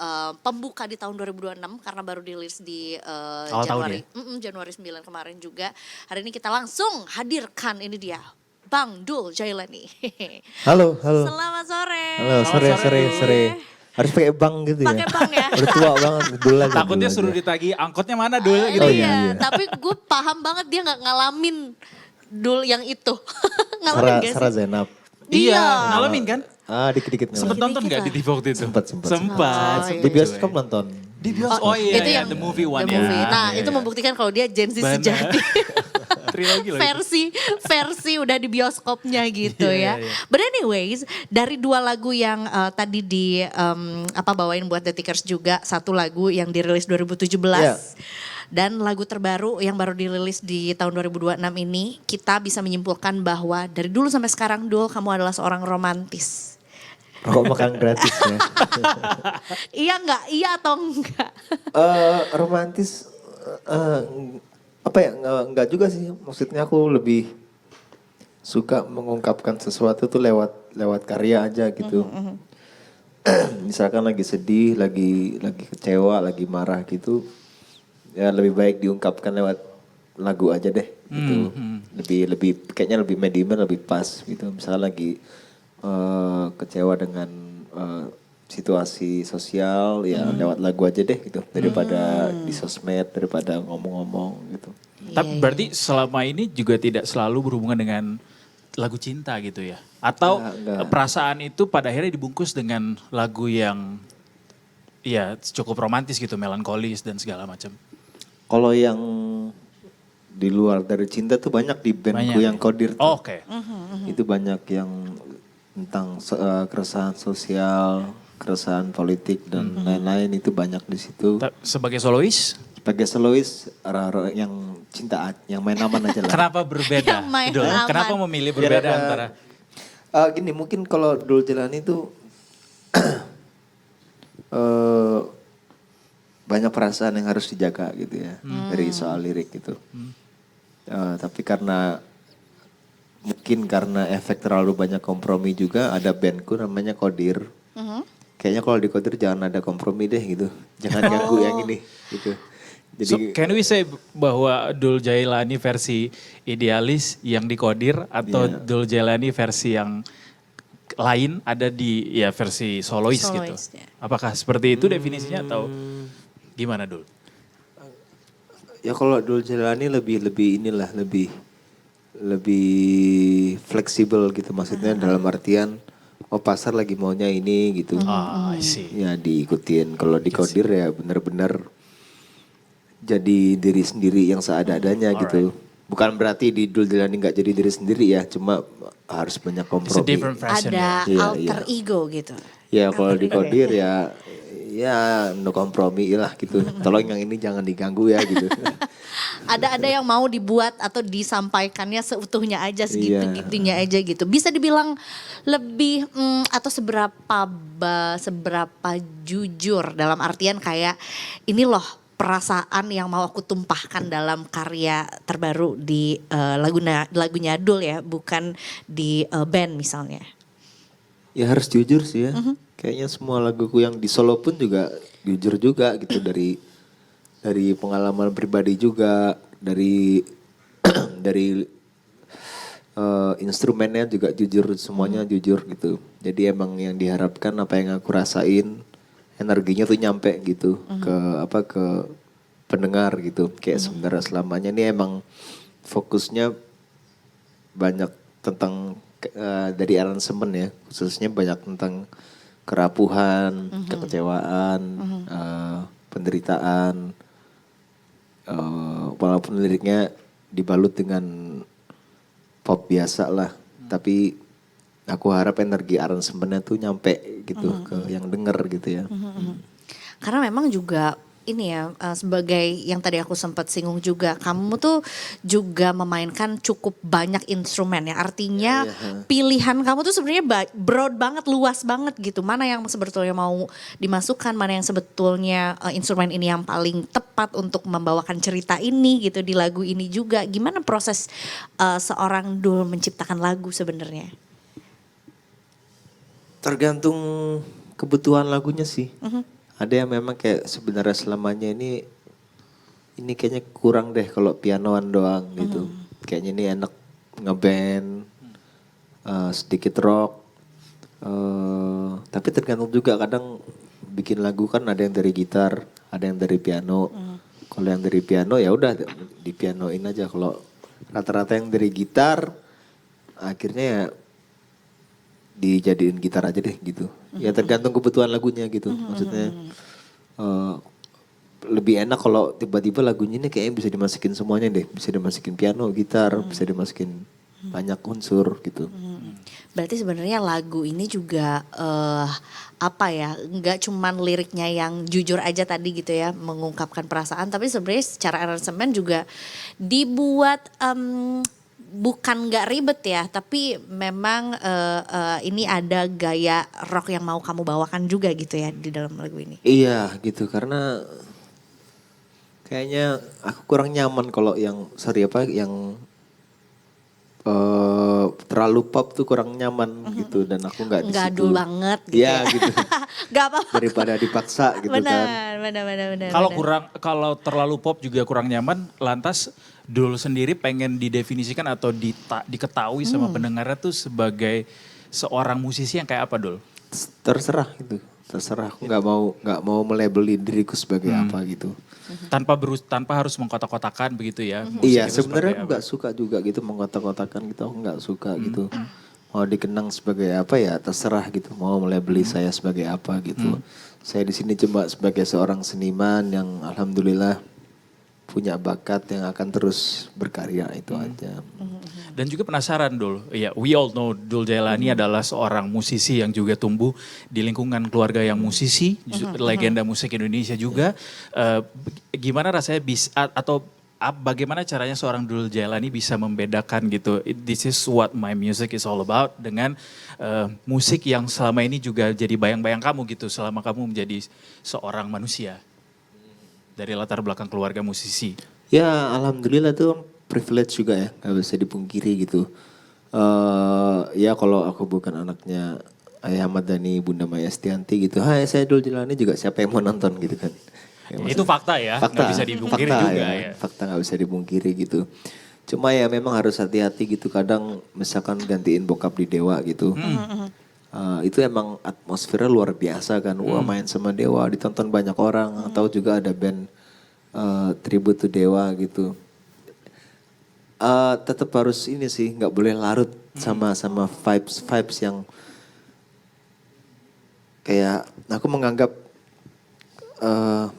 S3: pembuka di tahun 2026 karena baru dirilis di
S2: Awal tahun
S3: Januari. Januari 9 kemarin juga. Hari ini kita langsung hadirkan ini dia, Bang Dul Jailani.
S7: Halo, halo.
S3: Selamat sore.
S7: Halo, sore. Harus pakai bank gitu ya.
S3: Pakai bank ya.
S7: Udah tua banget dul aja.
S2: Takutnya
S7: dul
S2: suruh
S7: aja.
S2: ditagih angkotnya mana dul gitu.
S7: Oh,
S3: Iya,
S7: iya.
S3: tapi gue paham banget dia nggak ngalamin dul yang itu. Ngalamin gak sih?
S7: Sarah Zainab.
S2: Iya,
S3: Iya.
S2: ngalamin kan?
S7: Dikit-dikit
S2: Sempet
S7: ngalamin.
S2: nonton gak di TV waktu itu?
S7: Sempat.
S2: Sempat.
S3: Oh, iya.
S7: Di bioskop nonton.
S2: Di bioskop. Oh iya,
S3: itu
S2: iya,
S3: yang
S2: the movie one
S3: the
S2: ya.
S3: movie. Nah,
S2: Iya,
S3: itu
S2: iya.
S3: membuktikan kalau dia Gen Z
S2: Benar.
S3: sejati.
S2: Trilogi loh itu.
S3: versi udah di bioskopnya gitu
S2: Iya,
S3: ya.
S2: iya.
S3: But anyways, dari 2 lagu yang tadi di bawain buat The Tickers juga, satu lagu yang dirilis 2017
S7: Iya.
S3: dan lagu terbaru yang baru dirilis di tahun 2026 ini, kita bisa menyimpulkan bahwa dari dulu sampai sekarang Dul, kamu adalah seorang romantis.
S7: Rokok makan gratis ya.
S3: Iya enggak? Iya atau enggak?
S7: Romantis apa ya nggak juga sih, maksudnya aku lebih suka mengungkapkan sesuatu tuh lewat karya aja gitu. Misalkan lagi sedih, lagi kecewa, lagi marah gitu, ya lebih baik diungkapkan lewat lagu aja deh gitu. Lebih kayaknya lebih medium, lebih pas gitu. Misalnya lagi kecewa dengan situasi sosial, ya lewat lagu aja deh gitu, daripada di sosmed, daripada ngomong-ngomong gitu.
S2: Tapi berarti selama ini juga tidak selalu berhubungan dengan lagu cinta gitu ya? Atau
S7: Enggak.
S2: perasaan itu pada akhirnya dibungkus dengan lagu yang ya cukup romantis gitu, melankolis dan segala macam?
S7: Kalau yang di luar dari cinta tuh banyak di bandku
S2: Banyak.
S7: yang Kodir tuh.
S2: Oh, oke.
S7: Itu banyak yang tentang keresahan sosial, keresahan politik dan lain-lain, itu banyak di situ.
S2: Sebagai solois,
S7: Sebagai solois yang cintaan, yang main aman aja lah.
S2: kenapa berbeda?
S3: Yang main
S2: Dul?
S3: aman.
S2: Kenapa memilih
S7: Biar
S2: berbeda
S7: ada-
S2: antara?
S7: Gini, mungkin kalau Dul Jelani itu banyak perasaan yang harus dijaga gitu ya, dari soal lirik gitu. Tapi karena efek terlalu banyak kompromi juga, ada bandku namanya Kodir. Kayaknya kalau di Kodir jangan ada kompromi deh gitu, jangan ganggu yang ini gitu.
S2: So,
S7: Jadi
S2: can we say bahwa Dul Jailani versi idealis yang dikodir atau
S7: Iya.
S2: Dul Jailani versi yang lain ada di ya versi solois gitu?
S3: Solois, ya.
S2: Apakah seperti itu definisinya atau gimana Dul?
S7: ya kalau Dul Jelani lebih fleksibel gitu, maksudnya dalam artian pasar lagi maunya ini gitu.
S2: I see.
S7: Ya diikutin. Kalau di Kodir ya benar-benar jadi diri sendiri yang seadanya gitu. Bukan berarti di Dul Jelani nggak jadi diri sendiri ya, cuma harus banyak
S2: It's a
S7: kompromi.
S2: different version ya.
S3: Ada
S7: Iya,
S3: alter
S7: iya.
S3: ego gitu.
S7: Ya kalau di Kodir ya no kompromi lah gitu. Tolong yang ini jangan diganggu ya gitu.
S3: Ada yang mau dibuat atau disampaikannya seutuhnya aja,
S7: Iya.
S3: segitu-gitunya aja gitu. Bisa dibilang lebih atau seberapa jujur dalam artian kayak ini loh perasaan yang mau aku tumpahkan dalam karya terbaru di lagunya Dul ya, bukan di band misalnya.
S7: Ya harus jujur sih ya. Kayaknya semua laguku yang di solo pun juga jujur juga gitu, dari pengalaman pribadi juga, dari instrumennya juga jujur, semuanya jujur gitu. Jadi emang yang diharapkan apa yang aku rasain, energinya tuh nyampe gitu ke pendengar gitu. Kayak sebenarnya selamanya ini emang fokusnya banyak tentang dari aransemen ya, khususnya banyak tentang kerapuhan, kekecewaan, penderitaan. Walaupun liriknya dibalut dengan pop biasa lah, tapi aku harap energi aransemennya tuh nyampe gitu ke yang denger gitu ya.
S3: Karena memang juga ini ya, sebagai yang tadi aku sempat singgung juga, kamu tuh juga memainkan cukup banyak instrumen ya. Artinya pilihan kamu tuh sebenarnya broad banget, luas banget gitu. Mana yang sebetulnya mau dimasukkan, mana yang sebetulnya instrumen ini yang paling tepat untuk membawakan cerita ini gitu di lagu ini juga. Gimana proses seorang Dul menciptakan lagu sebenarnya?
S7: Tergantung kebutuhan lagunya sih. Ada yang memang kayak sebenarnya selamanya ini kayaknya kurang deh kalau pianoan doang gitu. Kayaknya ini enak ngeband, sedikit rock. Tapi tergantung juga, kadang bikin lagu kan ada yang dari gitar, ada yang dari piano. Kalau yang dari piano ya udah di pianoin aja. Kalau rata-rata yang dari gitar akhirnya ya dijadiin gitar aja deh gitu. Ya tergantung kebutuhan lagunya gitu. Maksudnya lebih enak kalau tiba-tiba lagunya ini kayaknya bisa dimasukin semuanya deh. Bisa dimasukin piano, gitar, bisa dimasukin banyak unsur gitu.
S3: Berarti sebenarnya lagu ini juga apa ya, nggak cuman liriknya yang jujur aja tadi gitu ya, mengungkapkan perasaan, tapi sebenarnya secara aransemen juga dibuat bukan nggak ribet ya, tapi memang ini ada gaya rock yang mau kamu bawakan juga gitu ya di dalam lagu ini.
S7: Iya gitu karena kayaknya aku kurang nyaman kalau yang yang terlalu pop tuh kurang nyaman gitu dan aku nggak di
S3: Nggak
S7: situ.
S3: adul banget gitu
S7: Iya
S3: ya.
S7: gitu.
S3: Gak apa-apa.
S7: Daripada dipaksa gitu kan.
S3: Benar.
S2: Kalau terlalu pop juga kurang nyaman, lantas Dul sendiri pengen didefinisikan atau diketahui sama pendengarnya tuh sebagai seorang musisi yang kayak apa, Dul?
S7: Terserah gitu. Terserah aku nggak mau melabeli diriku sebagai apa gitu.
S2: Tanpa harus mengkotak-kotakan begitu ya. musik
S7: Iya
S2: itu
S7: sebenarnya
S2: seperti
S7: aku
S2: apa.
S7: nggak suka juga gitu mengkotak-kotakan gitu. Aku nggak suka gitu. Mau dikenang sebagai apa ya terserah gitu. Mau melabeli saya sebagai apa gitu. Saya di sini cuma sebagai seorang seniman yang alhamdulillah punya bakat yang akan terus berkarya itu aja.
S2: Dan juga penasaran Dul, ya we all know Dul Jailani adalah seorang musisi yang juga tumbuh di lingkungan keluarga yang musisi, legenda musik Indonesia juga. Gimana rasanya bagaimana caranya seorang Dul Jailani bisa membedakan gitu, this is what my music is all about dengan musik yang selama ini juga jadi bayang-bayang kamu gitu selama kamu menjadi seorang manusia dari latar belakang keluarga musisi.
S7: Ya alhamdulillah tuh privilege juga ya, nggak bisa dipungkiri gitu. Ya kalau aku bukan anaknya Ayah Ahmad Dhani, Bunda Maya Estianti gitu, hai saya Dul Jailani juga siapa yang mau nonton gitu kan. Ya,
S2: Itu fakta ya, nggak bisa dipungkiri
S7: fakta,
S2: juga
S7: ya.
S2: ya.
S7: Fakta nggak bisa dipungkiri gitu. Cuma ya memang harus hati-hati gitu, kadang misalkan gantiin bokap di Dewa gitu. Itu emang atmosfernya luar biasa kan, wah main sama Dewa ditonton banyak orang, atau juga ada band tribute to Dewa gitu. Tetap harus ini sih, nggak boleh larut sama vibes yang kayak aku menganggap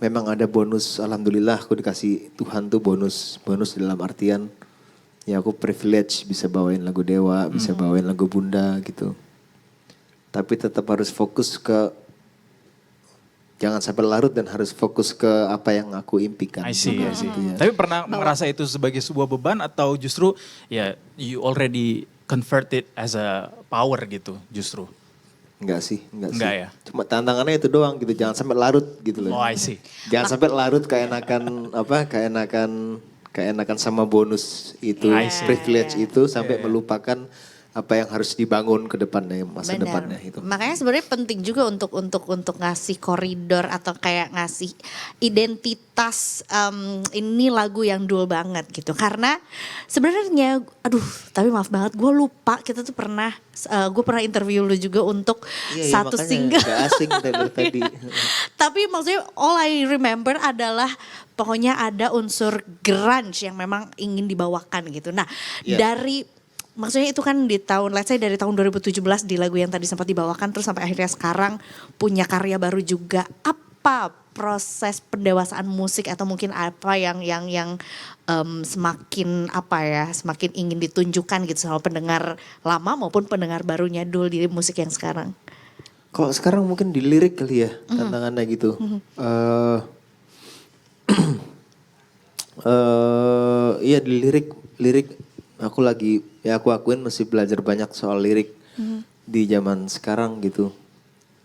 S7: memang ada bonus. Alhamdulillah aku dikasih Tuhan tuh bonus dalam artian ya aku privilege bisa bawain lagu Dewa, bisa bawain lagu Bunda gitu. Tapi tetap harus fokus ke jangan sampai larut dan harus fokus ke apa yang aku impikan.
S2: I see.
S7: Gitu ya.
S2: Tapi pernah merasa itu sebagai sebuah beban atau justru ya you already convert it as a power gitu justru?
S7: Enggak sih.
S2: Enggak ya?
S7: Cuma tantangannya itu doang gitu, jangan sampai larut gitu loh.
S2: Oh I see.
S7: Jangan sampai larut keenakan sama bonus itu,
S2: I see.
S7: privilege itu sampai melupakan apa yang harus dibangun ke depannya, masa depannya itu.
S3: Makanya sebenarnya penting juga untuk ngasih koridor atau kayak ngasih identitas ini lagu yang Dul banget gitu. Karena sebenarnya tapi maaf banget gue lupa kita tuh pernah gue pernah interview lu juga untuk satu
S7: makanya
S3: single.
S7: Gak asing dari tadi.
S3: Tapi maksudnya all I remember adalah pokoknya ada unsur grunge yang memang ingin dibawakan gitu. Nah maksudnya itu kan di tahun, let's say dari tahun 2017 di lagu yang tadi sempat dibawakan terus sampai akhirnya sekarang punya karya baru juga. Apa proses pendewasaan musik atau mungkin apa yang semakin semakin ingin ditunjukkan gitu sama pendengar lama maupun pendengar barunya Dul di musik yang sekarang?
S7: Kalau sekarang mungkin di lirik kali ya tantangannya gitu. Iya di lirik aku akuin masih belajar banyak soal lirik di zaman sekarang gitu.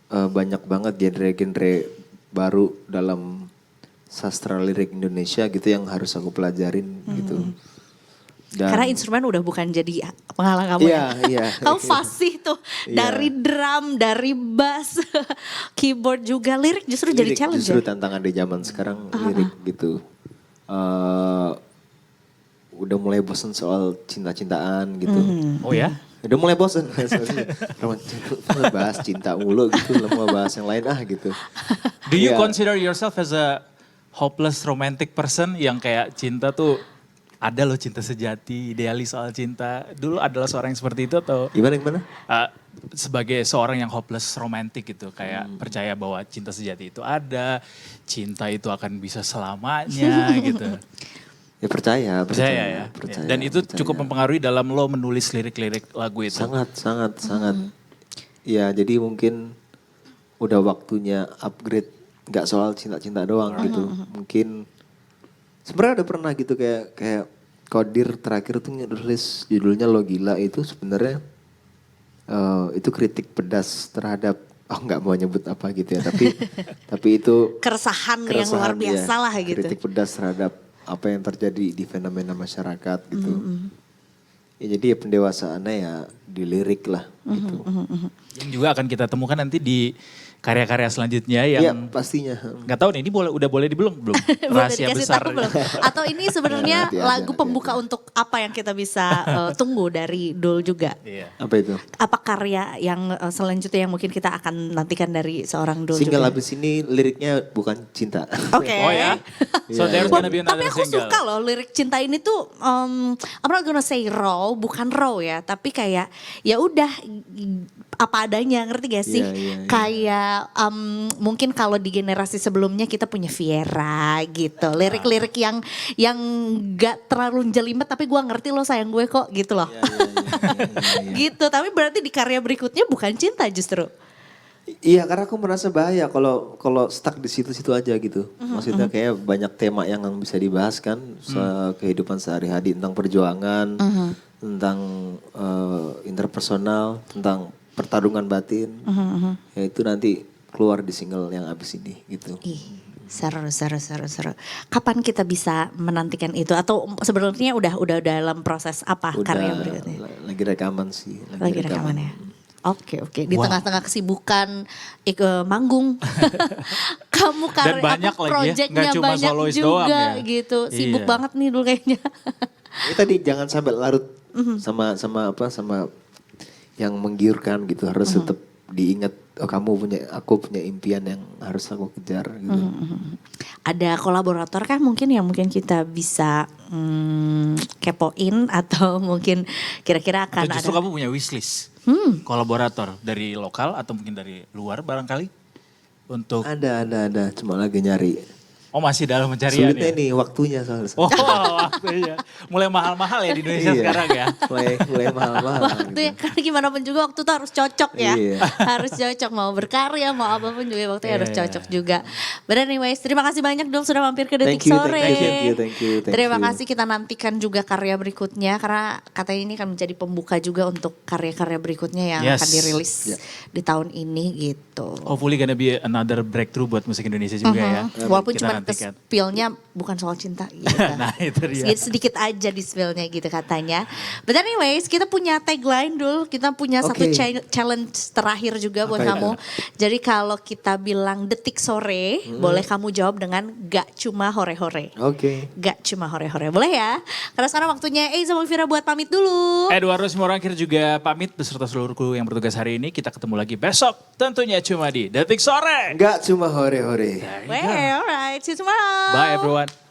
S7: Banyak banget genre-genre baru dalam sastra lirik Indonesia gitu yang harus aku pelajarin gitu. Dan,
S3: Karena instrumen udah bukan jadi penghalang kamu ya.
S7: Iya.
S3: Kamu fasih tuh dari drum, dari bass, keyboard juga, lirik justru jadi challenge.
S7: Justru tantangan di zaman sekarang lirik gitu. Udah mulai bosan soal cinta-cintaan gitu.
S2: Oh ya?
S7: Udah mulai bosen. Bahas cinta mulu gitu, mau bahas yang lain gitu.
S2: Do you
S7: Iya.
S2: consider yourself as a hopeless romantic person yang kayak cinta tuh ada loh cinta sejati, idealis soal cinta. Dulu adalah seorang yang seperti itu atau
S7: Gimana?
S2: sebagai seorang yang hopeless romantic gitu, kayak percaya bahwa cinta sejati itu ada, cinta itu akan bisa selamanya gitu.
S7: Ya percaya
S2: Ya.
S7: percaya.
S2: Dan itu
S7: percaya.
S2: cukup mempengaruhi dalam lo menulis lirik-lirik lagu itu.
S7: Sangat. Ya jadi mungkin udah waktunya upgrade, nggak soal cinta-cinta doang gitu. Mungkin sebenarnya udah pernah gitu kayak Kodir terakhir tuh nulis judulnya Lo Gila itu sebenarnya itu kritik pedas terhadap nggak mau nyebut apa gitu ya, tapi itu
S3: Keresahan yang luar biasa
S7: ya,
S3: lah gitu.
S7: kritik pedas terhadap apa yang terjadi di fenomena masyarakat gitu. Ya jadi ya pendewasaannya ya di lirik lah gitu.
S2: Yang juga akan kita temukan nanti di karya-karya selanjutnya
S7: Iya
S2: yang
S7: pastinya.
S2: nggak tahu nih ini udah boleh belum?
S3: Boleh
S2: Rahasia
S3: dikasih
S2: besar.
S3: tahu belum? Atau ini sebenarnya
S7: Nanti
S3: lagu
S7: aja.
S3: pembuka untuk apa yang kita bisa tunggu dari Dul juga?
S2: Iya.
S7: Apa itu?
S3: Apa karya yang selanjutnya yang mungkin kita akan nantikan dari seorang Dul
S7: Single
S3: juga?
S7: abis ini liriknya bukan cinta.
S3: Oke.
S2: Oh ya? So
S7: Iya,
S2: there's
S7: iya.
S2: gonna be
S3: Tapi
S2: another
S3: aku
S2: single.
S3: suka loh lirik cinta ini tuh I'm not gonna say raw, bukan raw ya, tapi kayak ya udah apa adanya, ngerti gak sih?
S7: Iya, iya.
S3: Kayak mungkin kalau di generasi sebelumnya kita punya Viera gitu, lirik-lirik yang gak terlalu jelimet tapi gua ngerti lo sayang gue kok gitu loh.
S7: Iya.
S3: Gitu, tapi berarti di karya berikutnya bukan cinta justru.
S7: Iya karena aku merasa bahaya kalau stuck di situ-situ aja gitu. Maksudnya kayak banyak tema yang bisa dibahas kan, kehidupan sehari-hari tentang perjuangan, tentang interpersonal, tentang pertarungan batin. Ya itu nanti keluar di single yang abis ini gitu.
S3: Ih, seru. Kapan kita bisa menantikan itu? Atau sebenarnya udah dalam proses apa karya berikutnya?
S7: Lagi rekaman sih.
S3: Lagi rekaman ya? Oke. Di tengah-tengah kesibukan manggung. Kamu
S2: Dan banyak lagi ya,
S3: projectnya
S2: nggak cuma
S3: banyak
S2: solois
S3: juga
S2: doang ya.
S3: gitu. Sibuk
S2: Iya.
S3: banget nih dulu kayaknya.
S7: Ini tadi jangan sampai larut sama yang menggiurkan gitu, harus tetap diingat aku punya impian yang harus aku kejar gitu.
S3: Ada kolaborator kan mungkin yang mungkin kita bisa kepoin atau mungkin kira-kira akan
S2: Atau justru
S3: ada.
S2: kamu punya wishlist kolaborator dari lokal atau mungkin dari luar barangkali untuk
S7: Ada, cuma lagi nyari.
S2: oh masih dalam pencarian
S7: Sulitnya
S2: ya.
S7: nih waktunya soalnya.
S2: Oh waktunya mulai mahal-mahal ya di Indonesia
S7: Iya.
S2: sekarang ya.
S7: mulai mahal-mahal.
S3: Waktu ya, karena gimana pun juga waktu itu harus cocok ya.
S7: Iya.
S3: Harus cocok, mau berkarya, mau apapun juga waktunya harus
S2: Iya.
S3: cocok juga. But anyways, terima kasih banyak Dul sudah mampir ke Detik
S7: Thank you,
S3: Sore.
S7: thank you.
S3: Terima kasih, kita nantikan juga karya berikutnya karena katanya ini akan menjadi pembuka juga untuk karya-karya berikutnya yang
S2: Yes.
S3: akan dirilis di tahun ini gitu.
S2: Hopefully gonna be another breakthrough buat musik Indonesia juga ya.
S3: Walaupun
S2: Kita
S3: cuma
S2: nantikan.
S3: spill-nya bukan soal cinta gitu.
S2: Nah itu dia.
S3: Sedikit aja di spill-nya gitu katanya. But anyways, kita punya tagline Dul, kita punya satu
S7: Oke.
S3: challenge terakhir juga buat
S7: Apa itu?
S3: kamu. Jadi kalau kita bilang Detik Sore, boleh kamu jawab dengan gak cuma hore-hore.
S7: Oke.
S3: Gak cuma hore-hore, boleh ya? Karena sekarang waktunya sama Vira buat pamit dulu.
S2: Eduardo Simorangkir juga pamit beserta seluruh kru yang bertugas hari ini. Kita ketemu lagi besok tentunya cuma di Detik Sore.
S7: Enggak cuma hore-hore.
S3: Well, alright, see you tomorrow.
S2: Bye everyone.